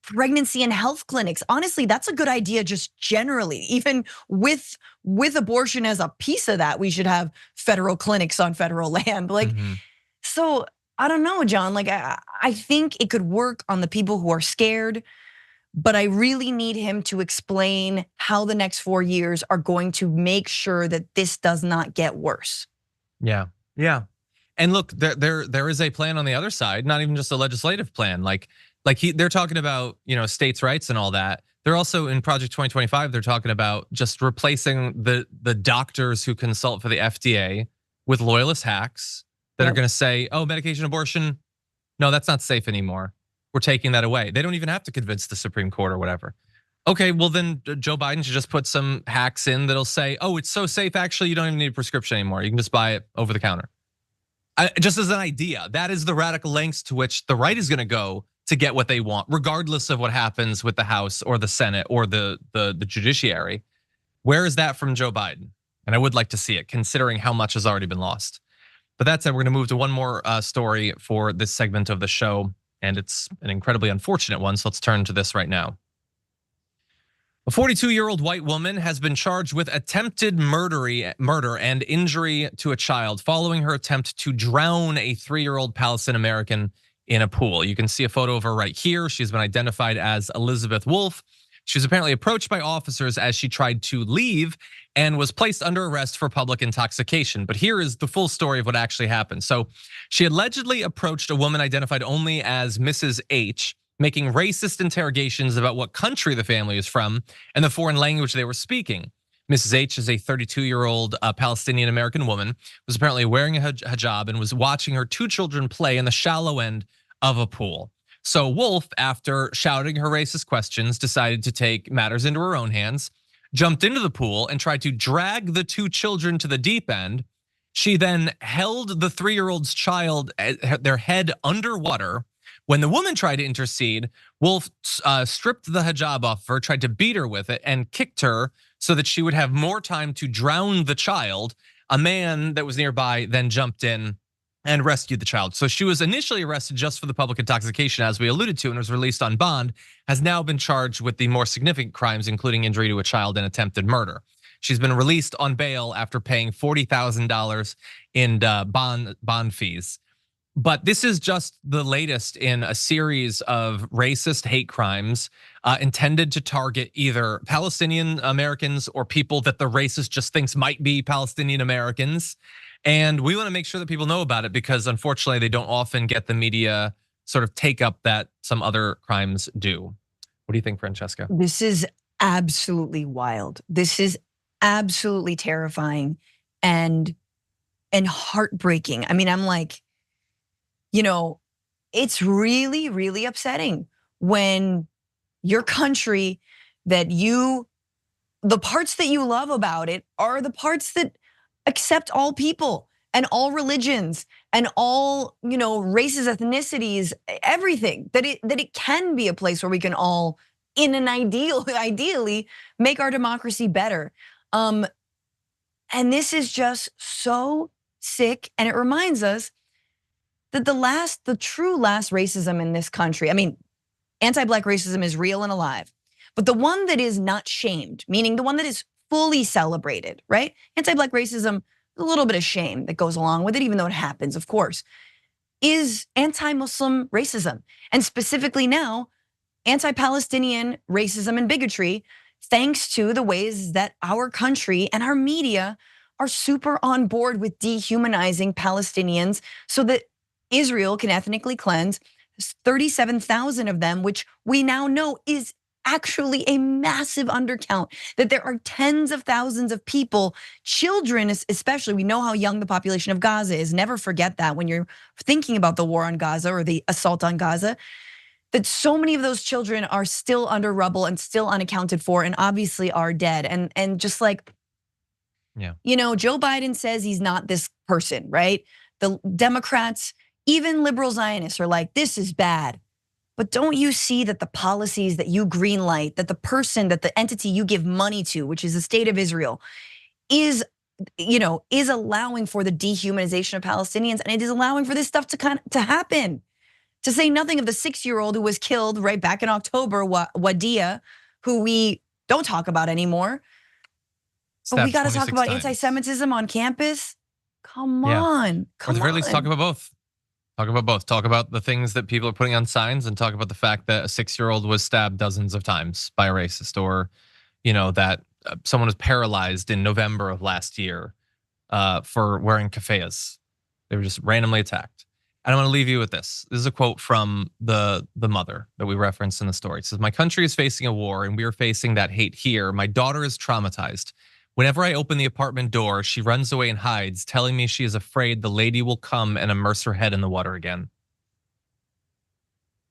pregnancy and health clinics? Honestly, that's a good idea just generally. Even with abortion as a piece of that, we should have federal clinics on federal land. So I don't know, John, I think it could work on the people who are scared, but I really need him to explain how the next 4 years are going to make sure that this does not get worse. Yeah. And look, there is a plan on the other side, not even just a legislative plan. They're talking about, states' rights and all that. They're also in Project 2025, they're talking about just replacing the doctors who consult for the FDA with loyalist hacks that are gonna say, oh, medication abortion, no, that's not safe anymore. We're taking that away. They don't even have to convince the Supreme Court or whatever. Okay, well then Joe Biden should just put some hacks in that'll say, oh, it's so safe, actually, you don't even need a prescription anymore. You can just buy it over the counter. Just as an idea, that is the radical lengths to which the right is gonna go to get what they want, regardless of what happens with the House or the Senate or the judiciary. Where is that from Joe Biden? And I would like to see it, considering how much has already been lost. But that said, we're gonna move to one more story for this segment of the show, and it's an incredibly unfortunate one, so let's turn to this right now. A 42-year-old white woman has been charged with attempted murder and injury to a child following her attempt to drown a 3-year-old Palestinian American in a pool. You can see a photo of her right here. She's been identified as Elizabeth Wolfe. She was apparently approached by officers as she tried to leave and was placed under arrest for public intoxication. But here is the full story of what actually happened. So she allegedly approached a woman identified only as Mrs. H, making racist interrogations about what country the family is from and the foreign language they were speaking. Mrs. H is a 32-year-old Palestinian American woman, was apparently wearing a hijab and was watching her 2 children play in the shallow end of a pool. So Wolfe, after shouting her racist questions, decided to take matters into her own hands, jumped into the pool and tried to drag the 2 children to the deep end. She then held the 3-year-old's child, their head underwater. When the woman tried to intercede, Wolfe stripped the hijab off her, tried to beat her with it, and kicked her so that she would have more time to drown the child. A man that was nearby then jumped in and rescued the child. So she was initially arrested just for the public intoxication, as we alluded to, and was released on bond, has now been charged with the more significant crimes, including injury to a child and attempted murder. She's been released on bail after paying $40,000 in bond fees. But this is just the latest in a series of racist hate crimes intended to target either Palestinian Americans or people that the racist just thinks might be Palestinian Americans. And we wanna make sure that people know about it because unfortunately they don't often get the media sort of take up that some other crimes do. What do you think, Francesca? This is absolutely wild. This is absolutely terrifying and heartbreaking. I mean, I'm like, it's really, really upsetting when your country the parts that you love about it are the parts that accept all people and all religions and all, races, ethnicities, everything, that it can be a place where we can all, in an ideally make our democracy better. And this is just so sick, and it reminds us that the true last racism in this country, I mean, anti-Black racism is real and alive, But the one that is not shamed, meaning the one that is fully celebrated, right? Anti-Black racism, a little bit of shame that goes along with it, even though it happens, of course, is anti-Muslim racism. And specifically now, anti-Palestinian racism and bigotry, thanks to the ways that our country and our media are super on board with dehumanizing Palestinians so that Israel can ethnically cleanse 37,000 of them, which we now know is actually a massive undercount, that there are tens of thousands of people, children especially. We know how young the population of Gaza is. Never forget that when you're thinking about the war on Gaza or the assault on Gaza, that so many of those children are still under rubble and still unaccounted for and obviously are dead. And just like, Joe Biden says he's not this person, right? The Democrats, even liberal Zionists are like, this is bad. But don't you see that the policies that you greenlight, that the person, that the entity you give money to, which is the state of Israel, is allowing for the dehumanization of Palestinians, and it is allowing for this stuff to happen. To say nothing of the 6-year-old who was killed right back in October, Wadia, who we don't talk about anymore. But we got to talk about anti-Semitism on campus. Come on, Or at the very least, talk about both. Talk about both. Talk about the things that people are putting on signs, and talk about the fact that a 6-year-old was stabbed dozens of times by a racist, or that someone was paralyzed in November of last year for wearing keffiyehs. They were just randomly attacked. And I want to leave you with this. This is a quote from the mother that we referenced in the story. It says, "My country is facing a war, and we are facing that hate here. My daughter is traumatized. Whenever I open the apartment door, she runs away and hides, telling me she is afraid the lady will come and immerse her head in the water again."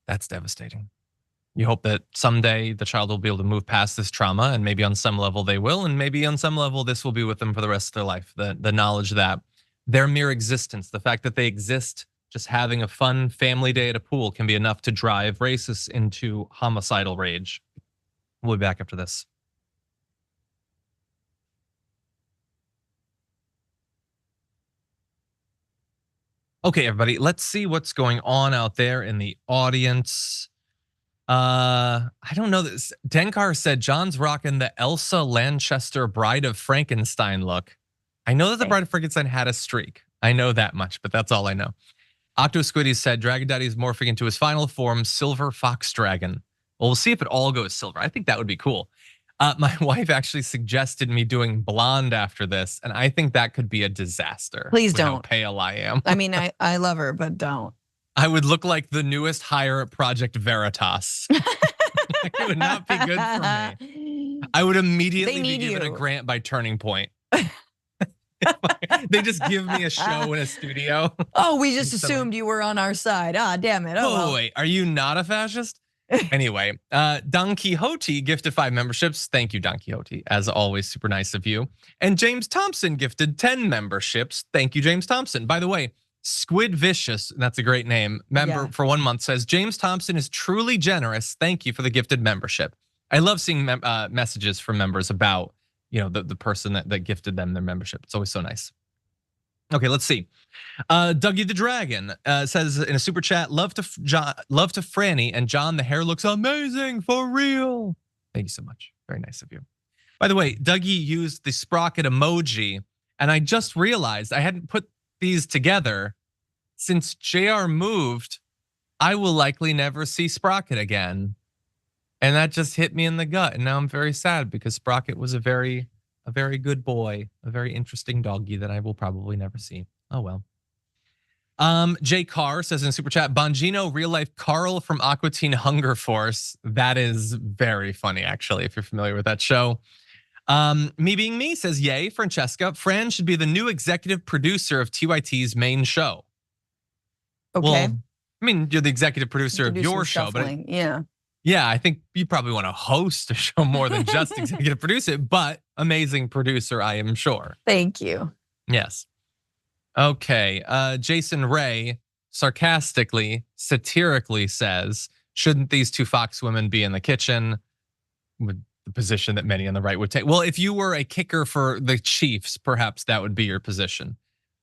That's devastating. You hope that someday the child will be able to move past this trauma, and maybe on some level they will, and maybe on some level this will be with them for the rest of their life. The knowledge that their mere existence, the fact that they exist, just having a fun family day at a pool, can be enough to drive racists into homicidal rage. We'll be back after this. Okay, everybody, let's see what's going on out there in the audience. I don't know this. Denkar said John's rocking the Elsa Lanchester Bride of Frankenstein look. I know that the Bride of Frankenstein had a streak. I know that much, but that's all I know. Octo Squiddy said Dragon Daddy is morphing into his final form, Silver Fox Dragon. Well, we'll see if it all goes silver. I think that would be cool. My wife actually suggested me doing blonde after this, and I think that could be a disaster. Please don't. How pale I am. I mean, I love her, but don't. I would look like the newest hire at Project Veritas. It would not be good for me. I would immediately be given a grant by Turning Point. They just give me a show in a studio. Oh, we just assumed you were on our side. Ah, damn it. Oh, well. Wait, are you not a fascist? Anyway, Don Quixote gifted 5 memberships. Thank you, Don Quixote. As always, super nice of you. And James Thompson gifted 10 memberships. Thank you, James Thompson. By the way, Squid Vicious, that's a great name, member for 1 month, says James Thompson is truly generous. Thank you for the gifted membership. I love seeing messages from members about the person that gifted them their membership. It's always so nice. Okay, let's see. Dougie the Dragon says in a super chat, love to Franny and John. The hair looks amazing for real. Thank you so much. Very nice of you. By the way, Dougie used the sprocket emoji, and I just realized I hadn't put these together. Since JR moved, I will likely never see Sprocket again. And that just hit me in the gut. And now I'm very sad because Sprocket was a very good boy, a very interesting doggy that I will probably never see. Oh well. Jay Carr says in super chat, Bongino, real life Carl from Aqua Teen Hunger Force. That is very funny, actually, if you're familiar with that show. Me Being Me says, yay, Francesca. Fran should be the new executive producer of TYT's main show. Okay. Well, I mean, you're the executive producer of your show, but yeah, I think you probably want to host a show more than just executive produce it, but amazing producer, I am sure. Thank you. Yes. Okay, Jason Ray sarcastically, satirically says, shouldn't these 2 Fox women be in the kitchen? With the position that many on the right would take. Well, if you were a kicker for the Chiefs, perhaps that would be your position.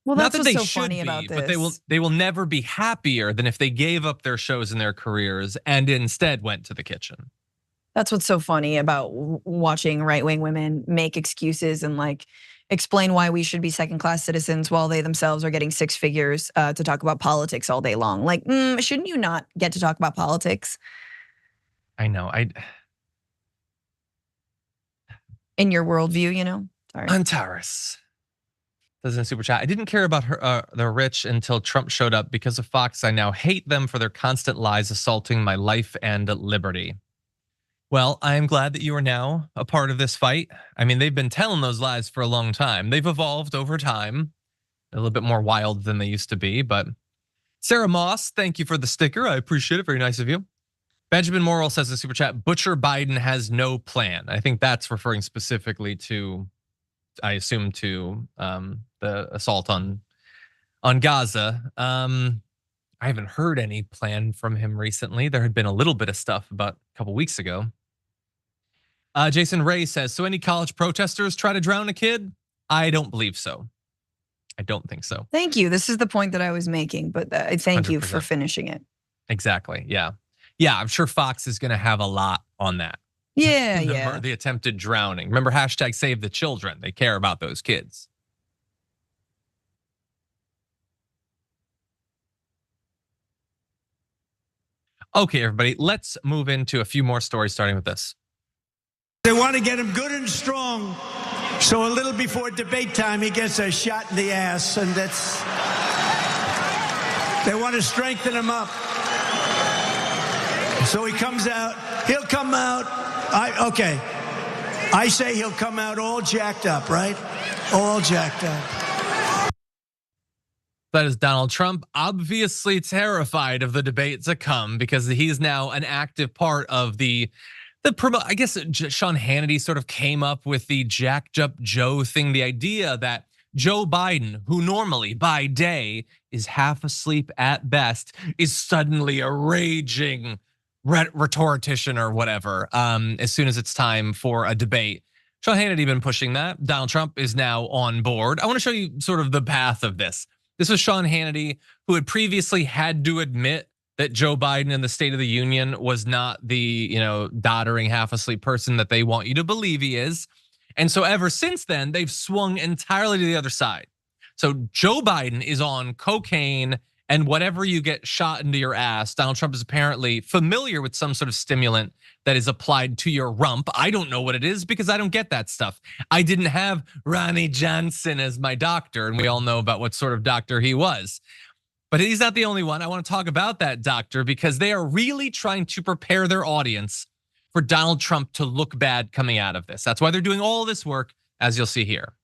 Well, that's what's so funny about this. But they will never be happier than if they gave up their shows and their careers and instead went to the kitchen. That's what's so funny about watching right-wing women make excuses and like explain why we should be second-class citizens while they themselves are getting six figures to talk about politics all day long. Like, shouldn't you not get to talk about politics? I know. In your worldview, you know? Sorry. Antares does in super chat. I didn't care about the rich until Trump showed up. Because of Fox, I now hate them for their constant lies assaulting my life and liberty. Well, I am glad that you are now a part of this fight. I mean, they've been telling those lies for a long time. They've evolved over time, a little bit more wild than they used to be. But Sarah Moss, thank you for the sticker. I appreciate it. Very nice of you. Benjamin Morrill says in super chat, Butcher Biden has no plan. I think that's referring specifically to, I assume, to the assault on Gaza. I haven't heard any plan from him recently. There had been a little bit of stuff about a couple weeks ago. Jason Ray says, so any college protesters try to drown a kid? I don't believe so. I don't think so. Thank you. This is the point that I was making, but I thank 100%. You for finishing it. Exactly, yeah. Yeah, I'm sure Fox is gonna have a lot on that. Yeah, The attempted drowning. Remember, hashtag save the children. They care about those kids. Okay, everybody, let's move into a few more stories, starting with this. They want to get him good and strong, so a little before debate time, he gets a shot in the ass, and that's, they want to strengthen him up. So he comes out, he'll come out, I say he'll come out all jacked up, right? All jacked up. That is Donald Trump, obviously terrified of the debate to come because he's now an active part of I guess Sean Hannity sort of came up with the jacked up Joe thing, the idea that Joe Biden, who normally by day is half asleep at best, is suddenly a raging rhetorician or whatever as soon as it's time for a debate. Sean Hannity been pushing that. Donald Trump is now on board. I want to show you sort of the path of this. This was Sean Hannity, who had previously had to admit that Joe Biden in the State of the Union was not the, doddering half asleep person that they want you to believe he is. And so ever since then, they've swung entirely to the other side. So Joe Biden is on cocaine and whatever you get shot into your ass. Donald Trump is apparently familiar with some sort of stimulant that is applied to your rump. I don't know what it is because I don't get that stuff. I didn't have Ronnie Johnson as my doctor, and we all know about what sort of doctor he was. But he's not the only one. I want to talk about that doctor because they are really trying to prepare their audience for Donald Trump to look bad coming out of this. That's why they're doing all this work, as you'll see here.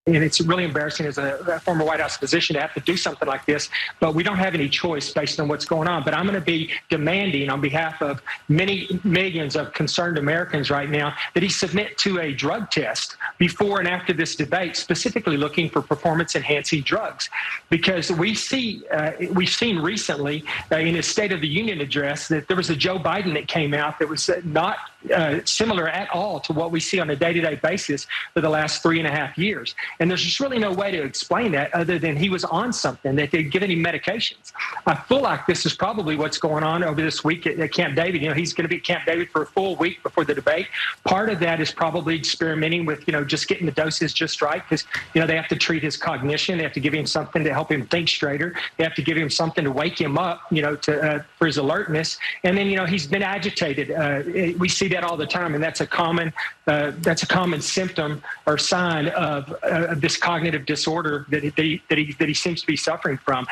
And it's really embarrassing as a former White House physician to have to do something like this, but we don't have any choice based on what's going on. But I'm going to be demanding on behalf of many millions of concerned Americans right now that he submit to a drug test before and after this debate, specifically looking for performance-enhancing drugs. Because we've seen recently in his State of the Union address that there was a Joe Biden that came out that was not similar at all to what we see on a day-to-day basis for the last 3.5 years. And there's just really no way to explain that other than he was on something, that they'd given him medications. I feel like this is probably what's going on over this week at Camp David. He's going to be at Camp David for a full week before the debate. Part of that is probably experimenting with, just getting the doses just right because, they have to treat his cognition. They have to give him something to help him think straighter. They have to give him something to wake him up, for his alertness. And then, he's been agitated. We see that all the time, and that's a common symptom or sign of this cognitive disorder that he seems to be suffering from.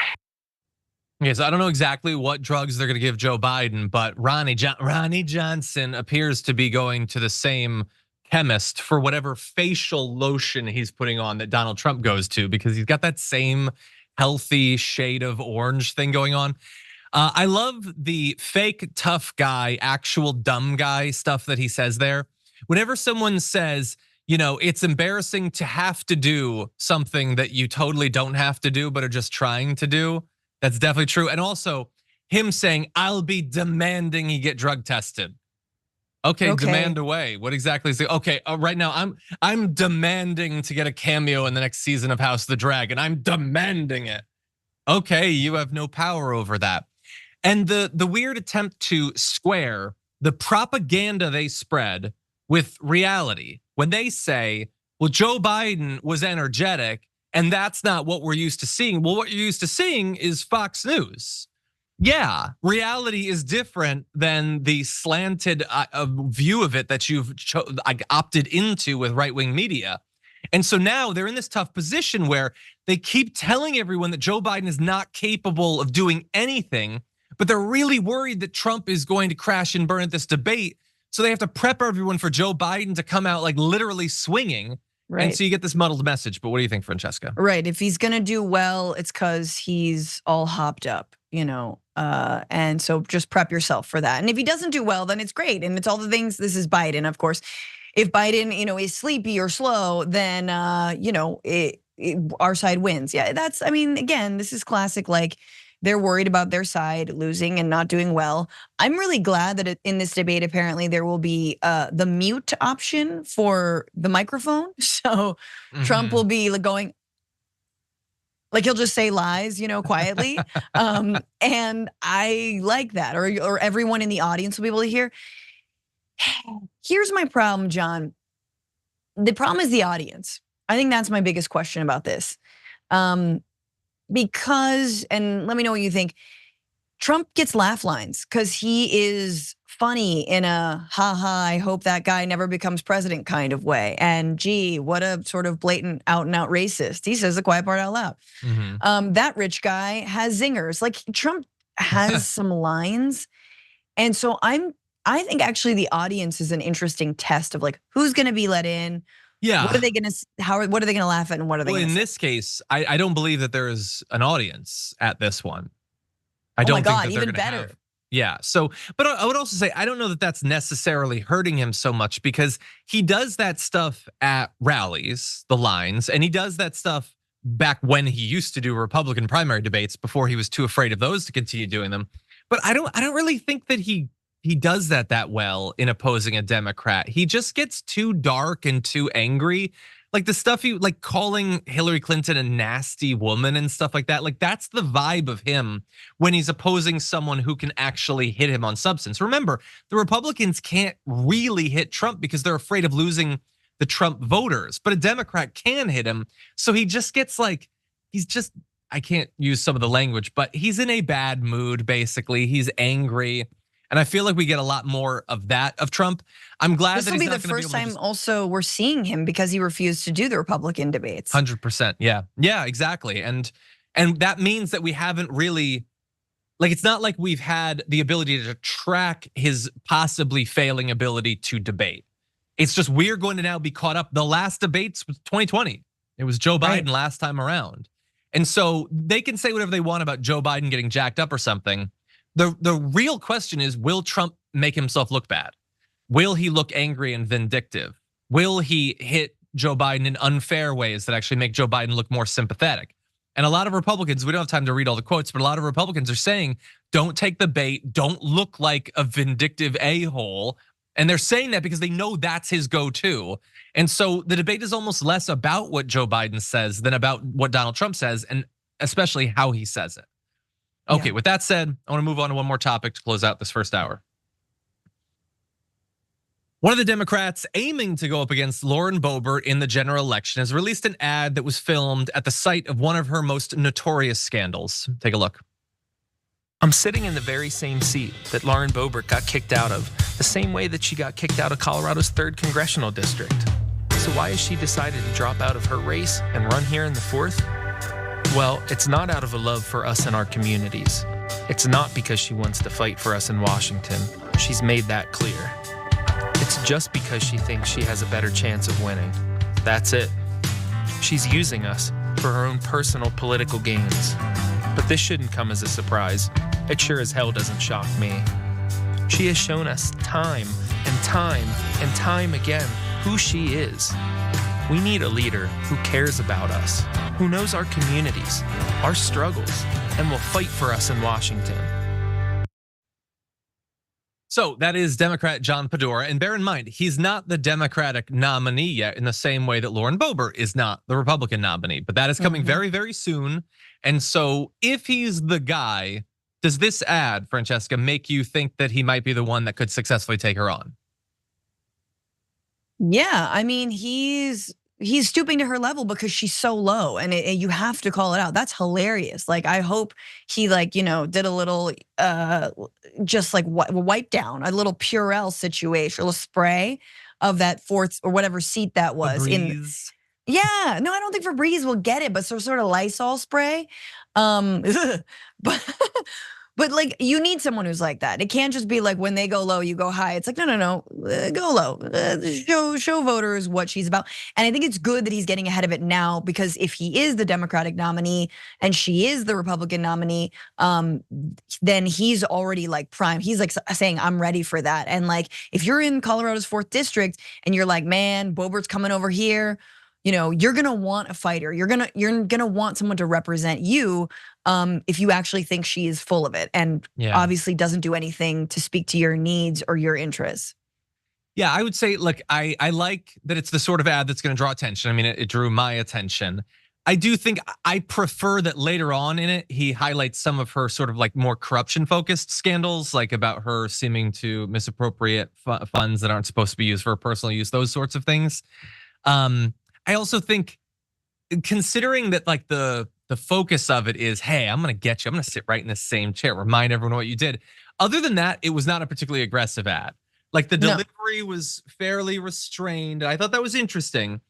Yes, I don't know exactly what drugs they're going to give Joe Biden, but Ronnie Johnson appears to be going to the same chemist for whatever facial lotion he's putting on that Donald Trump goes to, because he's got that same healthy shade of orange thing going on. I love the fake tough guy, actual dumb guy stuff that he says there. Whenever someone says, it's embarrassing to have to do something that you totally don't have to do, but are just trying to do, that's definitely true. And also him saying, I'll be demanding he get drug tested. Okay, demand away. What exactly is it? Okay, right now I'm demanding to get a cameo in the next season of House of the Dragon. I'm demanding it. Okay, you have no power over that. And the weird attempt to square the propaganda they spread with reality. When they say, well, Joe Biden was energetic and that's not what we're used to seeing. Well, what you're used to seeing is Fox News. Yeah, reality is different than the slanted view of it that you've opted into with right-wing media. And so now they're in this tough position where they keep telling everyone that Joe Biden is not capable of doing anything, but they're really worried that Trump is going to crash and burn at this debate. So they have to prep everyone for Joe Biden to come out like literally swinging. Right. And so you get this muddled message. But what do you think, Francesca? Right. If he's gonna do well, it's because he's all hopped up, and so just prep yourself for that. And if he doesn't do well, then it's great. And it's all the things, this is Biden, of course. If Biden, is sleepy or slow, then, our side wins. Yeah, again, this is classic, like they're worried about their side losing and not doing well. I'm really glad that in this debate, apparently there will be the mute option for the microphone. So Trump will be going, like he'll just say lies, quietly. And I like that, or everyone in the audience will be able to hear. Here's my problem, John. The problem is the audience. I think that's my biggest question about this. Because, and let me know what you think, Trump gets laugh lines because he is funny in a I hope that guy never becomes president kind of way. And gee, what a sort of blatant out and out racist. He says the quiet part out loud. That rich guy has zingers. Like Trump has some lines. And so I think actually the audience is an interesting test of like, who's gonna be let in? Yeah. What are they gonna laugh at and what are they gonna say? In this case, I don't believe that there is an audience at this one. I don't think that they're even gonna better. have. Yeah, so, but I would also say, I don't know that that's necessarily hurting him so much because he does that stuff at rallies, the lines, and he does that stuff back when he used to do Republican primary debates before he was too afraid of those to continue doing them. But I don't really think that he does that well in opposing a Democrat. He just gets too dark and too angry. Like the stuff like calling Hillary Clinton a nasty woman and stuff like that. Like that's the vibe of him when he's opposing someone who can actually hit him on substance. Remember, the Republicans can't really hit Trump because they're afraid of losing the Trump voters, but a Democrat can hit him. So he just gets like, I can't use some of the language, but he's in a bad mood, basically. He's angry. And I feel like we get a lot more of that of Trump. I'm glad this that will he's be not the going to be first able to time also we're seeing him because he refused to do the Republican debates. 100%, yeah, exactly. And that means that we haven't really, like it's not like we've had the ability to track his possibly failing ability to debate. It's just we're going to now be caught up. The last debates was 2020. It was Joe Biden last time around. And so they can say whatever they want about Joe Biden getting jacked up or something. The real question is, will Trump make himself look bad? Will he look angry and vindictive? Will he hit Joe Biden in unfair ways that actually make Joe Biden look more sympathetic? And a lot of Republicans, we don't have time to read all the quotes, but a lot of Republicans are saying, don't take the bait, don't look like a vindictive a-hole. And they're saying that because they know that's his go-to. And so the debate is almost less about what Joe Biden says than about what Donald Trump says, and especially how he says it. Okay, with that said, I want to move on to one more topic to close out this first hour. One of the Democrats aiming to go up against Lauren Boebert in the general election has released an ad that was filmed at the site of one of her most notorious scandals. Take a look. I'm sitting in the very same seat that Lauren Boebert got kicked out of, the same way that she got kicked out of Colorado's 3rd congressional district. So why has she decided to drop out of her race and run here in the 4th? Well, it's not out of a love for us and our communities. It's not because she wants to fight for us in Washington. She's made that clear. It's just because she thinks she has a better chance of winning. That's it. She's using us for her own personal political gains. But this shouldn't come as a surprise. It sure as hell doesn't shock me. She has shown us time and time and time again who she is. We need a leader who cares about us, who knows our communities, our struggles, and will fight for us in Washington. So that is Democrat John Pedora, and bear in mind, he's not the Democratic nominee yet in the same way that Lauren Boebert is not the Republican nominee, but that is coming very, very soon. And so if he's the guy, Does this ad, Francesca, make you think that he might be the one that could successfully take her on? Yeah, I mean, he's stooping to her level because she's so low, and you have to call it out. That's hilarious. Like, I hope he did a little just like wipe down, a little Purell situation, a little spray of that fourth or whatever seat that was in. Yeah, no, I don't think Febreze will get it, but sort of Lysol spray. But like, you need someone who's like that. It can't just be like when they go low, you go high. It's like, no, go low. Show voters what she's about. And I think it's good that he's getting ahead of it now, because if he is the Democratic nominee and she is the Republican nominee, then he's already like prime. He's like saying, I'm ready for that. And like, if you're in Colorado's 4th district and you're like, man, Boebert's coming over here, you're gonna want a fighter. You're gonna want someone to represent you, if you actually think she is full of it and obviously doesn't do anything to speak to your needs or your interests. Yeah, I would say, look, I like that it's the sort of ad that's gonna draw attention. I mean, it drew my attention. I do think I prefer that later on in it, he highlights some of her sort of like more corruption-focused scandals, like about her seeming to misappropriate funds that aren't supposed to be used for personal use, those sorts of things. I also think, considering that like the focus of it is, hey, I'm gonna get you, I'm gonna sit right in the same chair, remind everyone what you did. Other than that, it was not a particularly aggressive ad. Like, the delivery was fairly restrained. I thought that was interesting.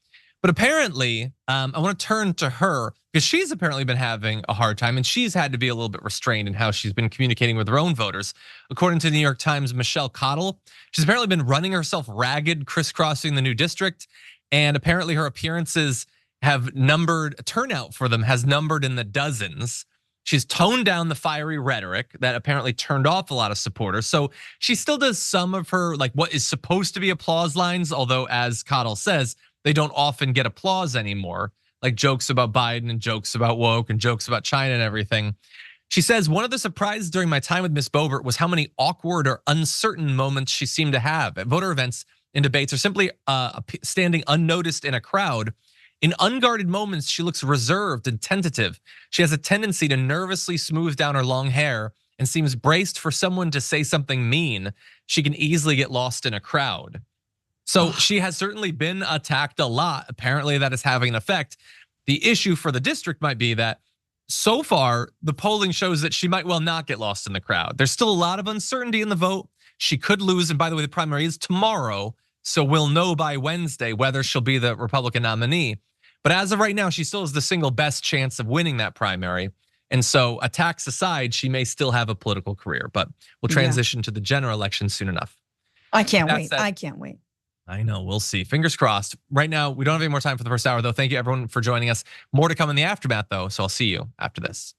But apparently, I want to turn to her because she's apparently been having a hard time, and she's had to be a little bit restrained in how she's been communicating with her own voters. According to the New York Times' Michelle Cottle, she's apparently been running herself ragged, crisscrossing the new district. And apparently her appearances have numbered, turnout for them has numbered in the dozens. She's toned down the fiery rhetoric that apparently turned off a lot of supporters. So she still does some of her, like, what is supposed to be applause lines, although as Cottle says, they don't often get applause anymore. Like jokes about Biden and jokes about woke and jokes about China and everything. She says, one of the surprises during my time with Miss Boebert was how many awkward or uncertain moments she seemed to have at voter events, in debates, or simply standing unnoticed in a crowd. In unguarded moments, she looks reserved and tentative. She has a tendency to nervously smooth down her long hair and seems braced for someone to say something mean. She can easily get lost in a crowd. So she has certainly been attacked a lot. Apparently that is having an effect. The issue for the district might be that so far, the polling shows that she might well not get lost in the crowd. There's still a lot of uncertainty in the vote. She could lose, and by the way, the primary is tomorrow. So we'll know by Wednesday whether she'll be the Republican nominee. But as of right now, she still has the single best chance of winning that primary. And so, attacks aside, she may still have a political career. But we'll transition to the general election soon enough. I can't wait. I can't wait. I know, we'll see. Fingers crossed. Right now, we don't have any more time for the first hour, though. Thank you, everyone, for joining us. More to come in the aftermath, though. So I'll see you after this.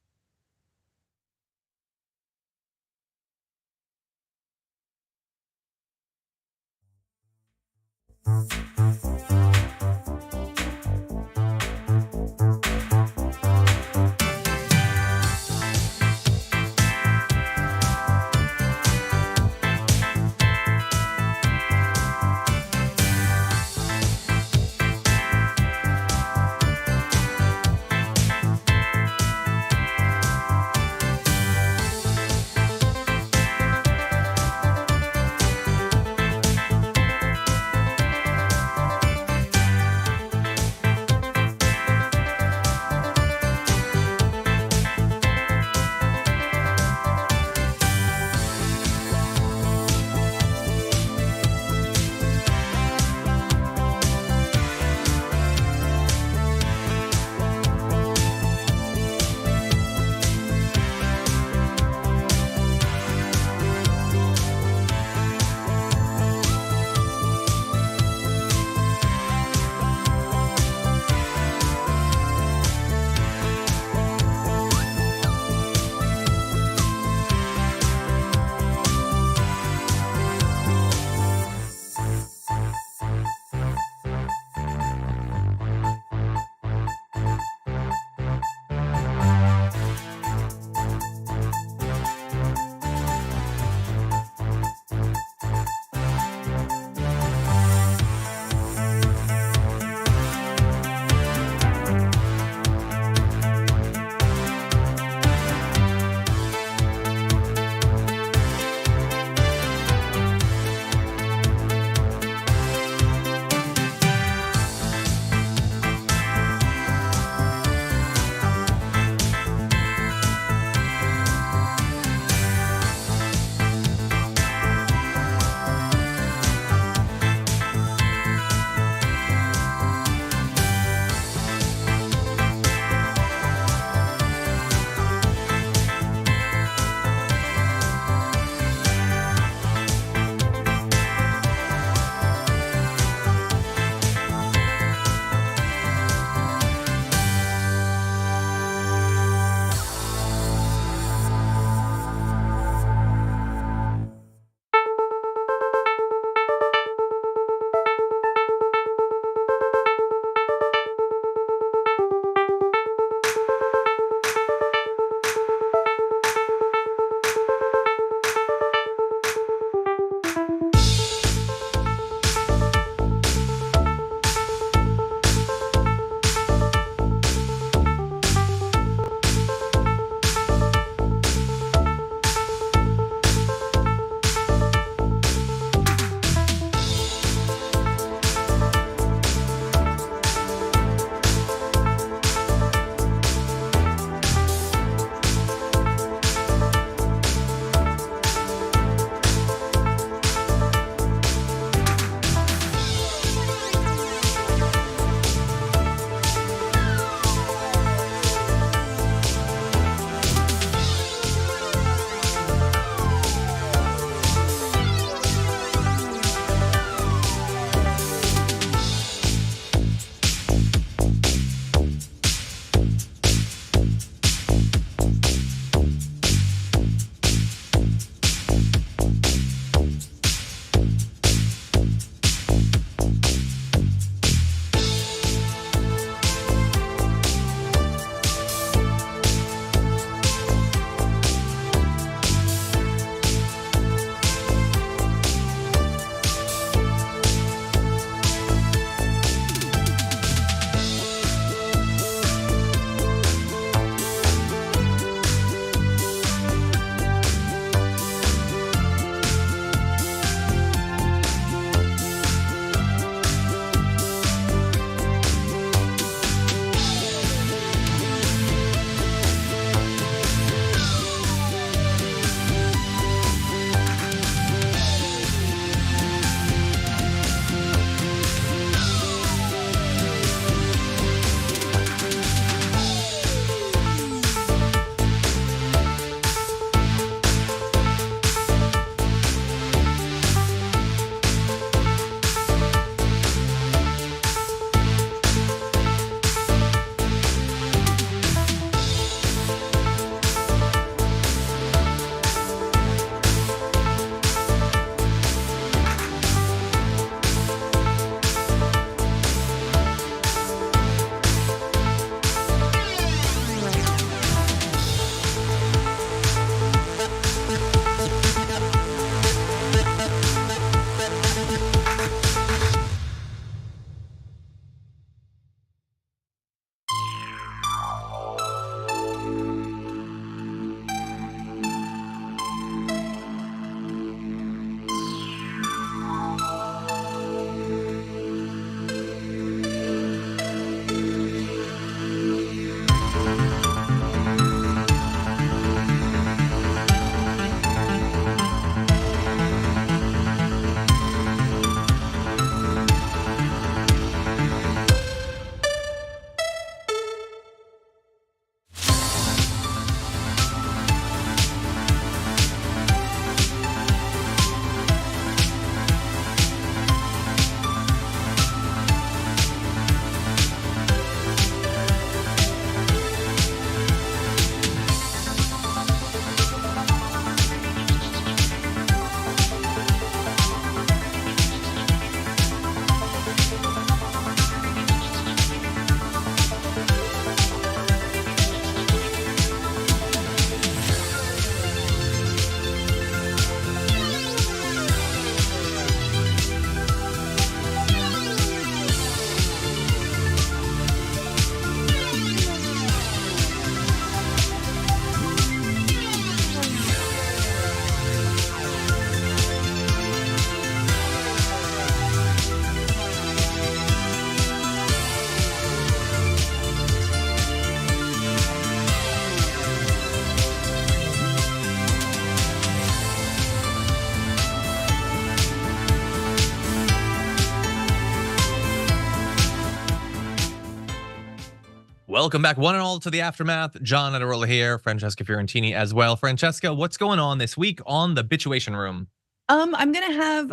Welcome back, one and all, to the Aftermath. John Iadarola here, Francesca Fiorentini as well. Francesca, what's going on this week on the Bitchuation Room? I'm gonna have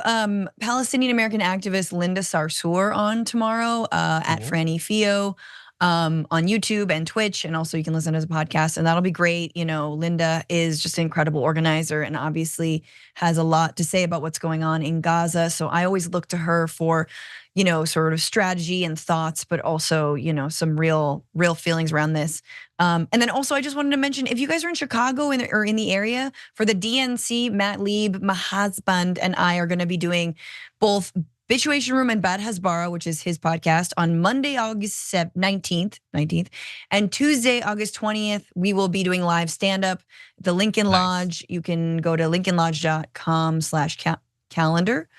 Palestinian American activist Linda Sarsour on tomorrow at Franny Fio on YouTube and Twitch, and also you can listen as a podcast, and that'll be great. You know, Linda is just an incredible organizer and obviously has a lot to say about what's going on in Gaza. So I always look to her for, you know, sort of strategy and thoughts, but also, you know, some real feelings around this. And then also I just wanted to mention, if you guys are in Chicago or in the area for the DNC, Matt Lieb, my husband, and I are gonna be doing both Bitchuation Room and Bad Hasbara, which is his podcast, on Monday, August 19th, and Tuesday, August 20th, we will be doing live stand-up at the Lincoln Lodge. You can go to lincolnlodge.com/calendar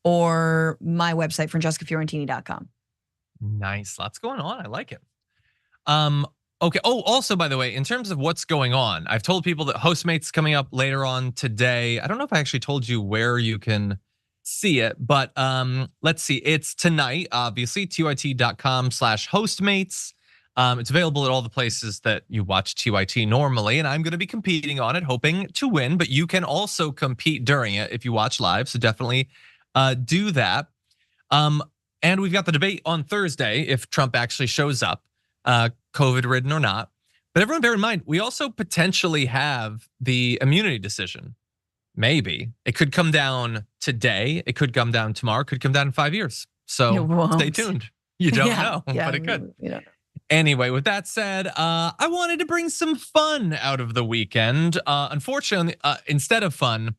or my website, francescafiorentini.com. Nice, lots going on, I like it. Okay, also, by the way, in terms of what's going on, I've told people that Hostmates coming up later on today. I don't know if I actually told you where you can see it, but let's see, it's tonight, obviously, tyt.com/Hostmates. It's available at all the places that you watch TYT normally, and I'm gonna be competing on it, hoping to win, but you can also compete during it if you watch live, so definitely do that. And we've got the debate on Thursday if Trump actually shows up, COVID-ridden or not. But everyone bear in mind, we also potentially have the immunity decision. Maybe. It could come down today, it could come down tomorrow, it could come down in 5 years. So stay tuned. You don't know, but it could. You don't know. Anyway, with that said, I wanted to bring some fun out of the weekend. Unfortunately, instead of fun,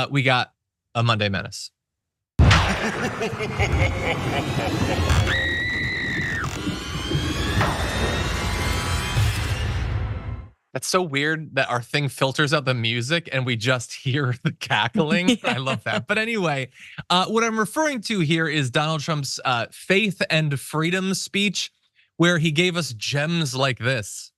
we got a Monday Menace. That's so weird that our thing filters out the music and we just hear the cackling. I love that. But anyway, what I'm referring to here is Donald Trump's faith and freedom speech, where he gave us gems like this.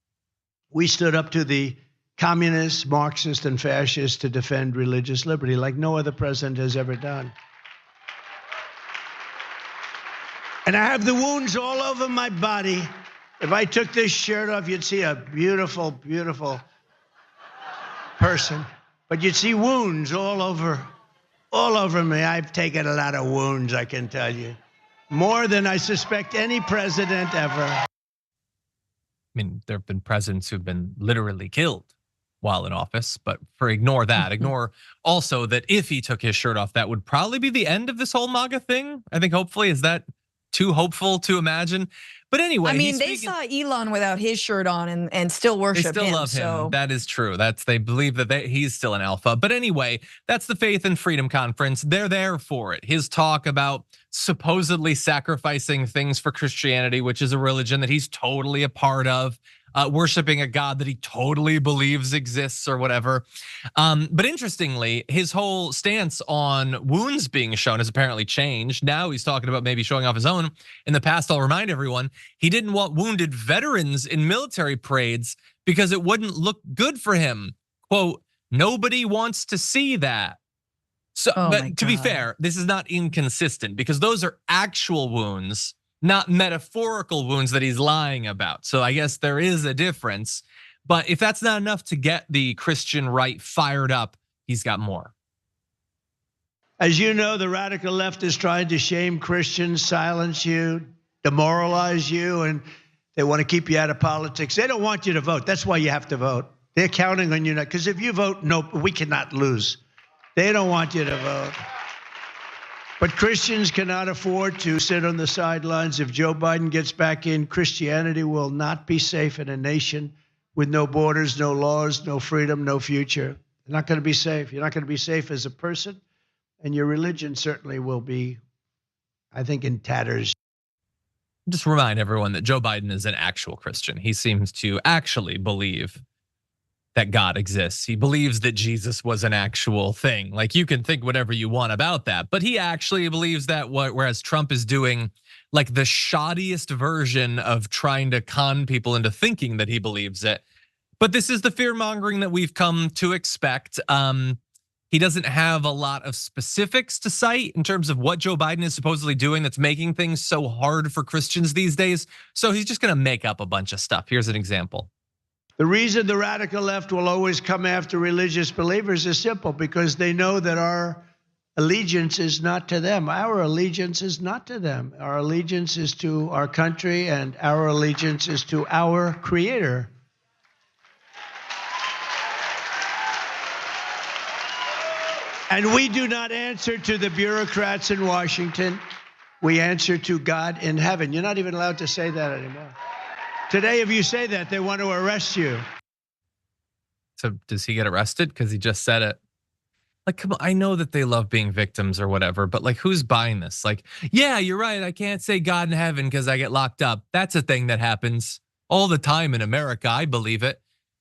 We stood up to the communists, Marxists, and fascists to defend religious liberty like no other president has ever done. And I have the wounds all over my body. If I took this shirt off, you'd see a beautiful, beautiful person. But you'd see wounds all over me. I've taken a lot of wounds, I can tell you. More than I suspect any president ever. I mean, there have been presidents who've been literally killed while in office, but ignore that. Ignore also that if he took his shirt off, that would probably be the end of this whole MAGA thing. I think hopefully, is that too hopeful to imagine? But anyway, I mean, they saw Elon without his shirt on and still worship him. They still love him. So. That is true. They believe that he's still an alpha. But anyway, that's the Faith and Freedom Conference. They're there for it. His talk about supposedly sacrificing things for Christianity, which is a religion that he's totally a part of, worshiping a God that he totally believes exists or whatever. But interestingly, his whole stance on wounds being shown has apparently changed. Now he's talking about maybe showing off his own. In the past, I'll remind everyone, he didn't want wounded veterans in military parades because it wouldn't look good for him. Quote, nobody wants to see that. So, but to be fair, this is not inconsistent because those are actual wounds, not metaphorical wounds that he's lying about. So I guess there is a difference. But if that's not enough to get the Christian right fired up, he's got more. As you know, the radical left is trying to shame Christians, silence you, demoralize you, and they want to keep you out of politics. They don't want you to vote. That's why you have to vote. They're counting on you, because if you vote, no, we cannot lose. They don't want you to vote. But Christians cannot afford to sit on the sidelines. If Joe Biden gets back in, Christianity will not be safe in a nation with no borders, no laws, no freedom, no future. You're not going to be safe. You're not going to be safe as a person, and your religion certainly will be, I think, in tatters. Just remind everyone that Joe Biden is an actual Christian. He seems to actually believe that God exists. He believes that Jesus was an actual thing. Like, you can think whatever you want about that, but he actually believes that, whereas Trump is doing like the shoddiest version of trying to con people into thinking that he believes it. But this is the fear mongering that we've come to expect. He doesn't have a lot of specifics to cite in terms of what Joe Biden is supposedly doing that's making things so hard for Christians these days. So he's just gonna make up a bunch of stuff. Here's an example. The reason the radical left will always come after religious believers is simple, because they know that our allegiance is not to them. Our allegiance is not to them. Our allegiance is to our country, and our allegiance is to our Creator. And we do not answer to the bureaucrats in Washington. We answer to God in heaven. You're not even allowed to say that anymore. Today, if you say that, they want to arrest you. So does he get arrested because he just said it? Like, come on, I know that they love being victims or whatever, but like, who's buying this? Like, yeah, you're right. I can't say God in heaven because I get locked up. That's a thing that happens all the time in America. I believe it.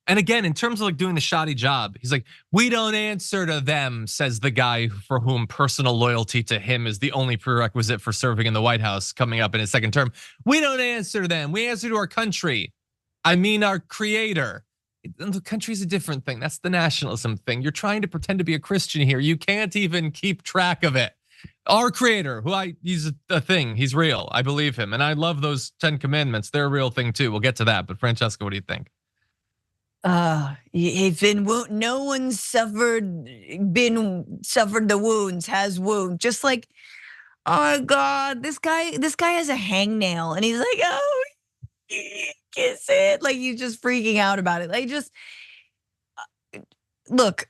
And again, in terms of like doing the shoddy job, he's like, we don't answer to them, says the guy for whom personal loyalty to him is the only prerequisite for serving in the White House coming up in his second term. We don't answer to them. We answer to our country. I mean, our Creator. The country's a different thing. That's the nationalism thing. You're trying to pretend to be a Christian here. You can't even keep track of it. Our Creator, he's a thing. He's real. I believe him. And I love those 10 commandments. They're a real thing too. We'll get to that. But Francesca, what do you think? He's been no one suffered the wounds, has wounds. Just like, oh God, this guy has a hangnail, and he's like, oh, kiss it, like he's just freaking out about it. Like, just look,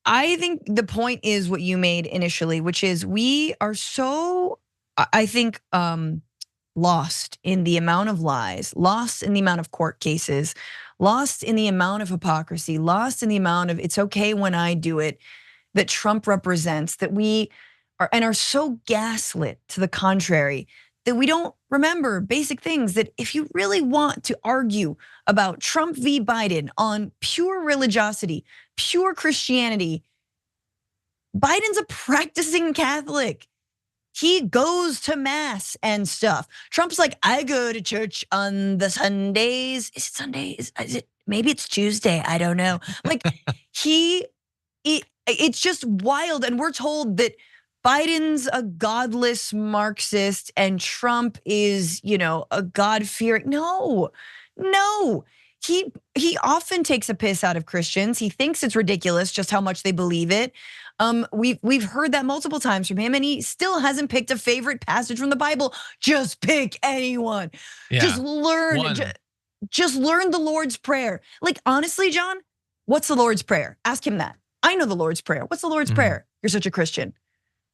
I think the point is what you made initially, which is we are so, I think, lost in the amount of lies, lost in the amount of court cases, lost in the amount of hypocrisy, lost in the amount of it's okay when I do it that Trump represents, that we are so gaslit to the contrary that we don't remember basic things, that if you really want to argue about Trump v. Biden on pure religiosity, pure Christianity, Biden's a practicing Catholic. He goes to mass and stuff. Trump's like, I go to church on the Sundays. Is it Sunday? Is it? Maybe it's Tuesday. I don't know. Like it's just wild. And we're told that Biden's a godless Marxist and Trump is, a God-fearing. No. He often takes a piss out of Christians. He thinks it's ridiculous just how much they believe it. We've heard that multiple times from him, and he still hasn't picked a favorite passage from the Bible. Just pick anyone. Yeah. Just learn the Lord's Prayer. Like, honestly, John, what's the Lord's Prayer? Ask him that. I know the Lord's Prayer. What's the Lord's Prayer? You're such a Christian.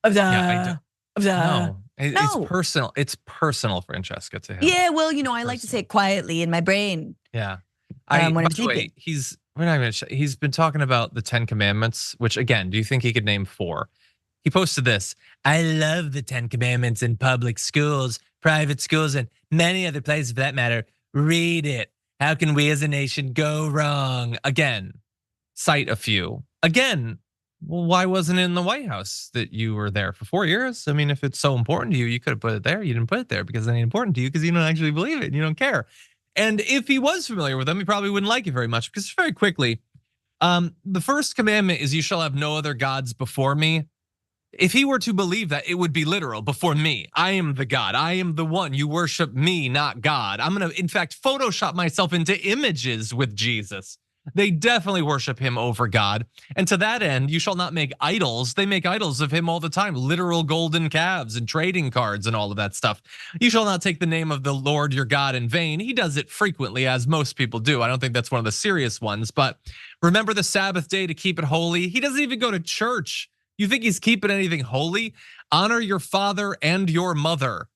No, it's personal. It's personal, Francesca, to him. Yeah, well, I like to say it quietly in my brain. Yeah. By the way, he's been talking about the 10 Commandments, which again, do you think he could name 4? He posted this: I love the 10 Commandments in public schools, private schools, and many other places for that matter. Read it. How can we as a nation go wrong? Again, cite a few. Again, well, why wasn't it in the White House that you were there for 4 years? I mean, if it's so important to you, you could have put it there. You didn't put it there because it ain't important to you because you don't actually believe it and you don't care. And if he was familiar with them, he probably wouldn't like it very much, because very quickly, the first commandment is you shall have no other gods before me. If he were to believe that, it would be literal, before me. I am the God, I am the one, you worship me, not God. I'm gonna, in fact, Photoshop myself into images with Jesus. They definitely worship him over God. And to that end, you shall not make idols. They make idols of him all the time, literal golden calves and trading cards and all of that stuff. You shall not take the name of the Lord your God in vain. He does it frequently, as most people do. I don't think that's one of the serious ones, but remember the Sabbath day to keep it holy. He doesn't even go to church. You think he's keeping anything holy? Honor your father and your mother.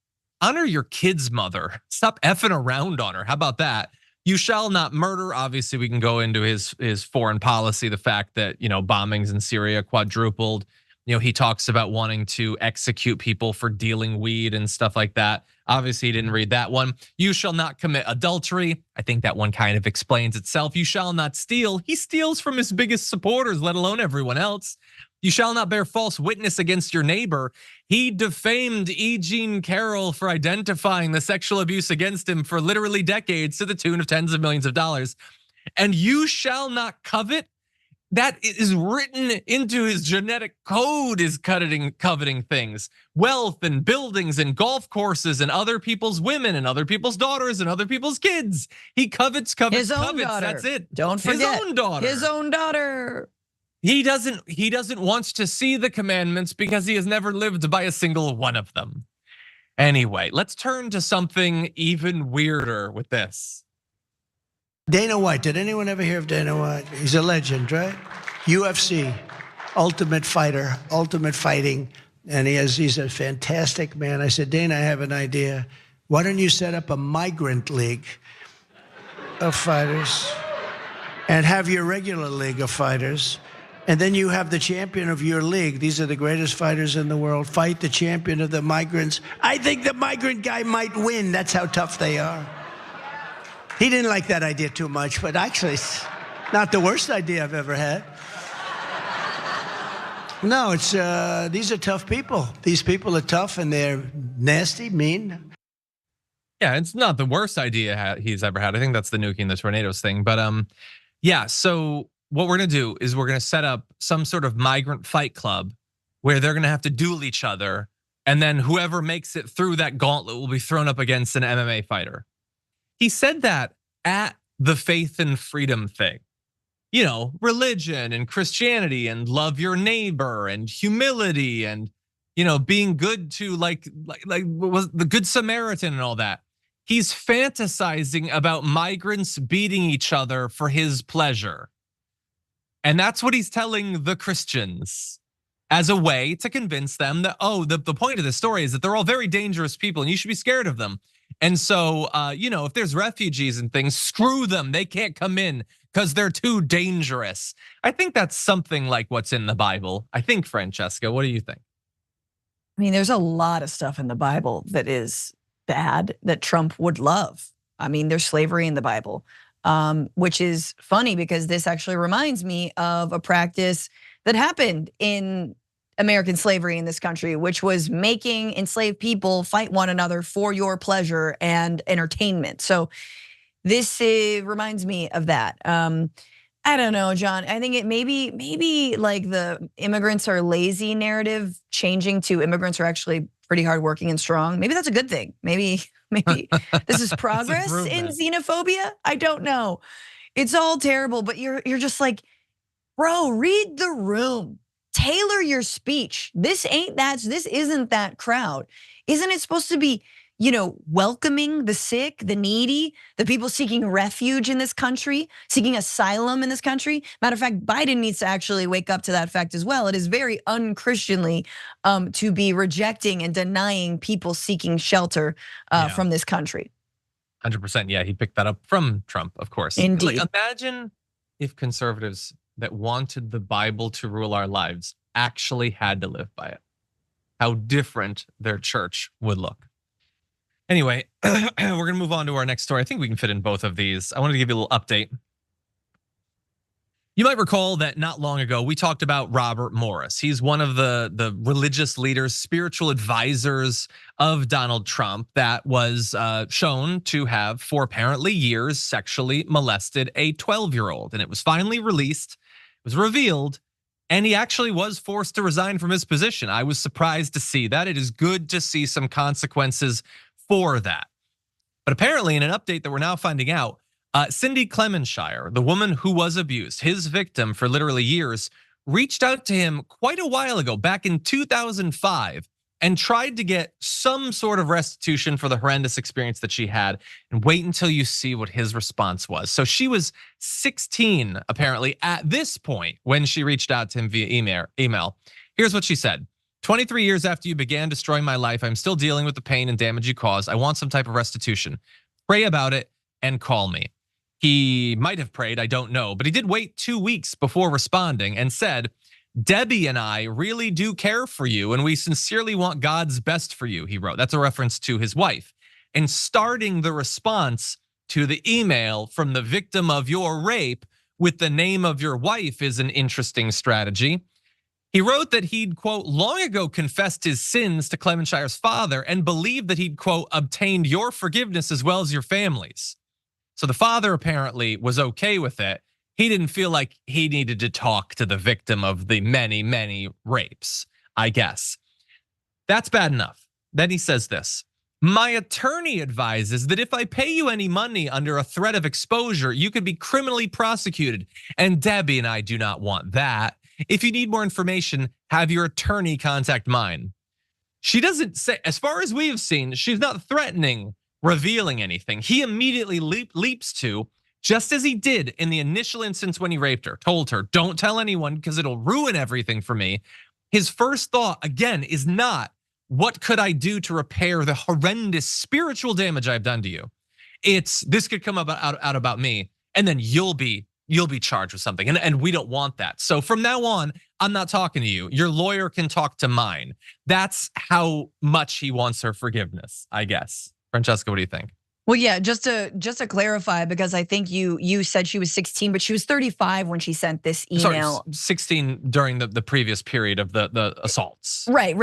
Honor your kid's mother. Stop effing around on her. How about that? You shall not murder. Obviously, we can go into his foreign policy, the fact that, bombings in Syria quadrupled. He talks about wanting to execute people for dealing weed and stuff like that. Obviously, he didn't read that one. You shall not commit adultery. I think that one kind of explains itself. You shall not steal. He steals from his biggest supporters, let alone everyone else. You shall not bear false witness against your neighbor. He defamed E. Jean Carroll for identifying the sexual abuse against him for literally decades to the tune of tens of millions of dollars. And you shall not covet. that is written into his genetic code, is coveting things, wealth and buildings and golf courses and other people's women and other people's daughters and other people's kids. He covets. His own daughter. That's it. Don't forget. His own daughter. His own daughter. He doesn't want to see the commandments because he has never lived by a single one of them. Anyway, let's turn to something even weirder with this. Dana White. Did anyone ever hear of Dana White? He's a legend, right? UFC, ultimate fighter, ultimate fighting. And he's a fantastic man. I said, Dana, I have an idea. Why don't you set up a migrant league of fighters and have your regular league of fighters? And then you have the champion of your league. These are the greatest fighters in the world. Fight the champion of the migrants. I think the migrant guy might win. That's how tough they are. He didn't like that idea too much, but actually it's not the worst idea I've ever had. No, it's these are tough people. These people are tough and they're nasty, mean. Yeah, it's not the worst idea he's ever had. I think that's the nuking the tornadoes thing. But yeah, so what we're gonna do is we're gonna set up some sort of migrant fight club where they're gonna have to duel each other, and then whoever makes it through that gauntlet will be thrown up against an MMA fighter. He said that at the faith and freedom thing. You know, religion and Christianity and love your neighbor and humility and, you know, being good to like was the Good Samaritan and all that. He's fantasizing about migrants beating each other for his pleasure. And that's what he's telling the Christians as a way to convince them that, oh, the point of this story is that they're all very dangerous people and you should be scared of them. And so, you know, if there's refugees and things, screw them. They can't come in because they're too dangerous. I think that's something like what's in the Bible. I think, Francesca, what do you think? I mean, there's a lot of stuff in the Bible that is bad that Trump would love. I mean, there's slavery in the Bible, which is funny because this actually reminds me of a practice that happened in American slavery in this country, which was making enslaved people fight one another for your pleasure and entertainment. So this reminds me of that. I don't know, John. I think it maybe like the immigrants are lazy narrative changing to immigrants are actually pretty hardworking and strong. Maybe that's a good thing. Maybe this is progress in xenophobia. I don't know. It's all terrible, but you're just like, bro, read the room. Tailor your speech. This isn't that crowd. Isn't it supposed to be, you know, welcoming the sick, the needy, the people seeking refuge in this country, seeking asylum in this country? Matter of fact, Biden needs to actually wake up to that fact as well. It is very unchristianly to be rejecting and denying people seeking shelter from this country. 100%. Yeah, he picked that up from Trump, of course. Indeed. Like, imagine if conservatives that wanted the Bible to rule our lives actually had to live by it. How different their church would look. Anyway, we're gonna move on to our next story. I think we can fit in both of these. I wanted to give you a little update. You might recall that not long ago, we talked about Robert Morris. He's one of the religious leaders, spiritual advisors of Donald Trump that was shown to have, for apparently years, sexually molested a 12-year-old. And it was finally released, it was revealed, and he actually was forced to resign from his position. I was surprised to see that. It is good to see some consequences for that. But apparently in an update that we're now finding out, Cindy Clemenshire, the woman who was abused, his victim for literally years, reached out to him quite a while ago, back in 2005, and tried to get some sort of restitution for the horrendous experience that she had. And wait until you see what his response was. So she was 16, apparently, at this point when she reached out to him via email. Here's what she said. 23 years after you began destroying my life, I'm still dealing with the pain and damage you caused. I want some type of restitution. Pray about it and call me. He might have prayed, I don't know, but he did wait 2 weeks before responding and said, Debbie and I really do care for you and we sincerely want God's best for you, he wrote. That's a reference to his wife. And starting the response to the email from the victim of your rape with the name of your wife is an interesting strategy. He wrote that he'd, quote, long ago confessed his sins to Clemenshire's father and believed that he'd, quote, obtained your forgiveness as well as your family's. So the father apparently was okay with it. he didn't feel like he needed to talk to the victim of the many, many rapes, I guess. That's bad enough. Then he says this. My attorney advises that if I pay you any money under a threat of exposure, you could be criminally prosecuted. And Debbie and I do not want that. If you need more information, have your attorney contact mine. She doesn't say, as far as we have seen, she's not threatening, revealing anything. He immediately leaps to, just as he did in the initial instance when he raped her, told her, don't tell anyone because it'll ruin everything for me. His first thought, again, is not, what could I do to repair the horrendous spiritual damage I've done to you? It's, this could come out about me, and then you'll be charged with something, and we don't want that. So from now on, I'm not talking to you. Your lawyer can talk to mine. That's how much he wants her forgiveness, I guess. Francesca, what do you think? Well, yeah, just to clarify, because I think you said she was 16, but she was 35 when she sent this email. Sorry, 16 during the previous period of the assaults. Right.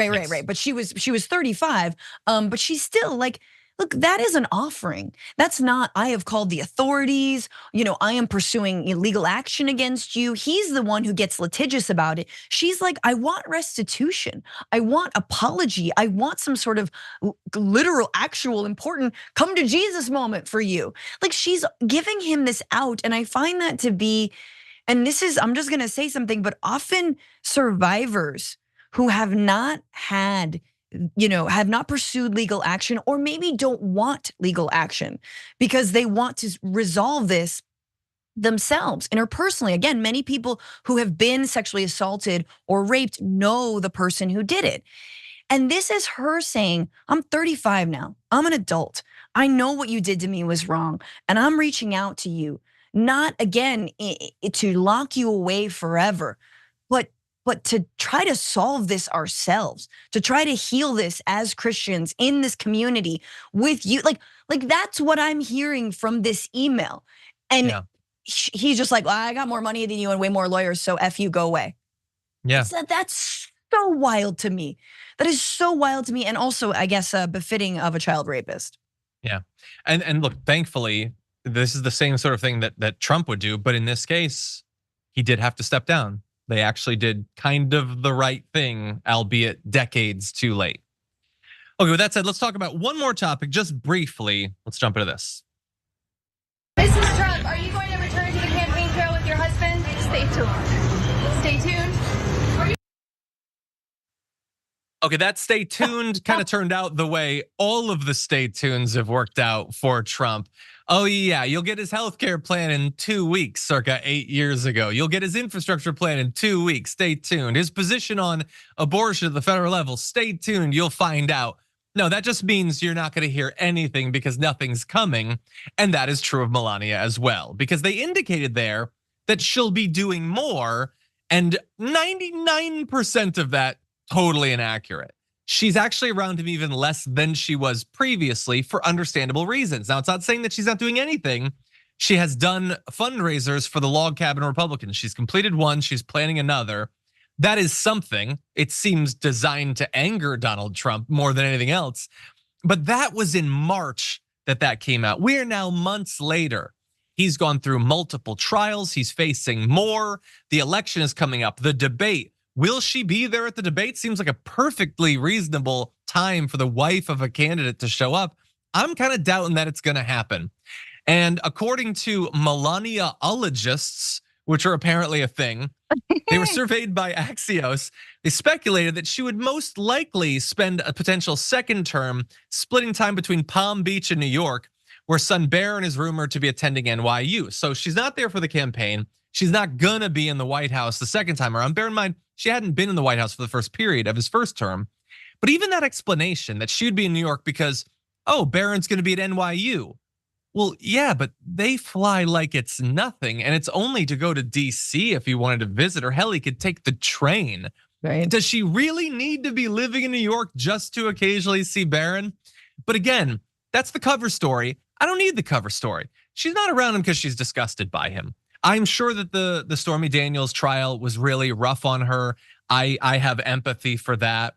But she was 35, but she's still like, look, that is an offering. That's not, I have called the authorities, I am pursuing illegal action against you. He's the one who gets litigious about it. She's like, I want restitution. I want apology. I want some sort of literal, actual, important come to Jesus moment for you. Like, she's giving him this out. And I find that to be, and this is, I'm just gonna say something, but often survivors who have not had, have not pursued legal action, or maybe don't want legal action because they want to resolve this themselves interpersonally. Again, many people who have been sexually assaulted or raped know the person who did it. And this is her saying, I'm 35 now, I'm an adult. I know what you did to me was wrong, and I'm reaching out to you, not again to lock you away forever, but to try to solve this ourselves, to try to heal this as Christians in this community with you. Like that's what I'm hearing from this email. And he's just like, well, I got more money than you and way more lawyers, so F you, go away. Yeah. That's so wild to me. That is so wild to me, and also, I guess, befitting of a child rapist. Yeah, and look, thankfully, this is the same sort of thing that Trump would do, but in this case, he did have to step down. They actually did kind of the right thing, albeit decades too late. Okay, with that said, let's talk about one more topic just briefly. Let's jump into this. Mrs. Trump, are you going to return to the campaign trail with your husband? Stay tuned. Stay tuned. Okay, that stay tuned kind of turned out the way all of the stay tunes have worked out for Trump. Oh yeah, you'll get his healthcare plan in 2 weeks, circa 8 years ago. You'll get his infrastructure plan in 2 weeks, stay tuned. His position on abortion at the federal level, stay tuned, you'll find out. No, that just means you're not gonna hear anything because nothing's coming. And that is true of Melania as well, because they indicated there that she'll be doing more, and 99% of that totally inaccurate. She's actually around him even less than she was previously for understandable reasons. Now, it's not saying that she's not doing anything. She has done fundraisers for the log cabin Republicans. She's completed one, she's planning another. That is something. It seems designed to anger Donald Trump more than anything else. But that was in March that came out. We are now months later. He's gone through multiple trials. He's facing more. The election is coming up. The debate. Will she be there at the debate? Seems like a perfectly reasonable time for the wife of a candidate to show up. I'm kind of doubting that it's gonna happen. And according to Melaniaologists, which are apparently a thing, they were surveyed by Axios. They speculated that she would most likely spend a potential second term splitting time between Palm Beach and New York, where son Barron is rumored to be attending NYU. So she's not there for the campaign. She's not gonna be in the White House the second time around. Bear in mind, she hadn't been in the White House for the first period of his first term. But even that explanation that she would be in New York because, oh, Barron's gonna be at NYU. Well, yeah, but they fly like it's nothing, and it's only to go to DC if he wanted to visit, or hell, he could take the train. Right. Does she really need to be living in New York just to occasionally see Barron? But again, that's the cover story. I don't need the cover story. She's not around him because she's disgusted by him. I'm sure that the Stormy Daniels trial was really rough on her. I have empathy for that.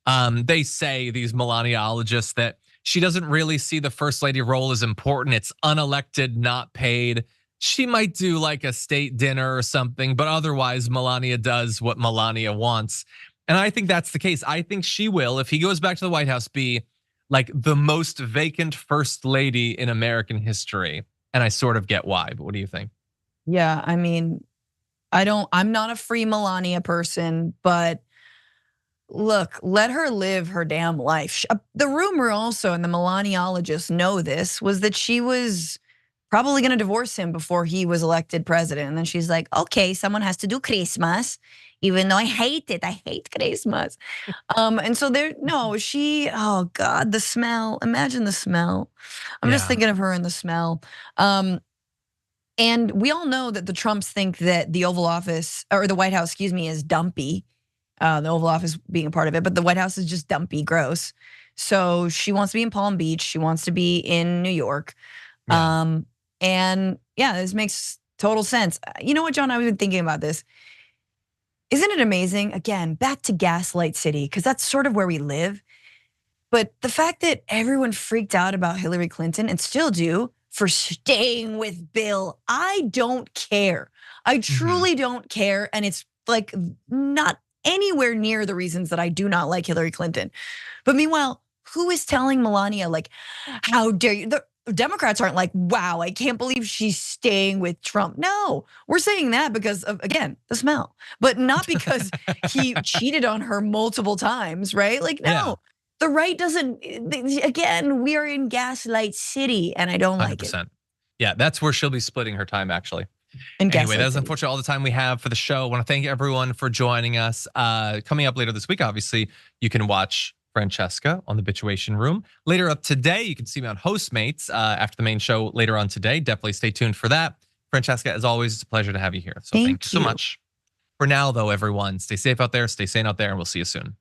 They say, these Melaniaologists, that she doesn't really see the first lady role as important. It's unelected, not paid. she might do like a state dinner or something, but otherwise Melania does what Melania wants. And I think that's the case. I think she will, if he goes back to the White House, be like the most vacant first lady in American history. And I sort of get why, but what do you think? Yeah, I mean, I'm not a free Melania person, but look, let her live her damn life. The rumor also, and the Melaniologists know this, was that she was probably gonna divorce him before he was elected president. And then she's like, okay, someone has to do Christmas, even though I hate it. I hate Christmas. And so oh God, the smell. Imagine the smell. I'm just thinking of her and the smell. And we all know that the Trumps think that the Oval Office, or the White House, excuse me, is dumpy. The Oval Office being a part of it, but the White House is just dumpy, gross. So she wants to be in Palm Beach. She wants to be in New York. Yeah. And yeah, this makes total sense. You know what, John, I've been thinking about this. Isn't it amazing? Again, back to Gaslight City, because that's sort of where we live. But the fact that everyone freaked out about Hillary Clinton, and still do, for staying with Bill, I don't care. I truly don't care. And it's like not anywhere near the reasons that I do not like Hillary Clinton. But meanwhile, who is telling Melania, like, how dare you? The Democrats aren't like, wow, I can't believe she's staying with Trump. No, we're saying that because of, again, the smell, but not because he cheated on her multiple times, right? Like, no. Yeah. The right doesn't, again, we are in Gaslight City and I don't 100%. Like it. Yeah, that's where she'll be splitting her time, actually. Anyway, that's unfortunately all the time we have for the show. I want to thank everyone for joining us. Coming up later this week, obviously, you can watch Francesca on the Bitchuation Room. Later up today, you can see me on Hostmates after the main show later on today. Definitely stay tuned for that. Francesca, as always, it's a pleasure to have you here. So thank you so much. For now, though, everyone, stay safe out there, stay sane out there, and we'll see you soon.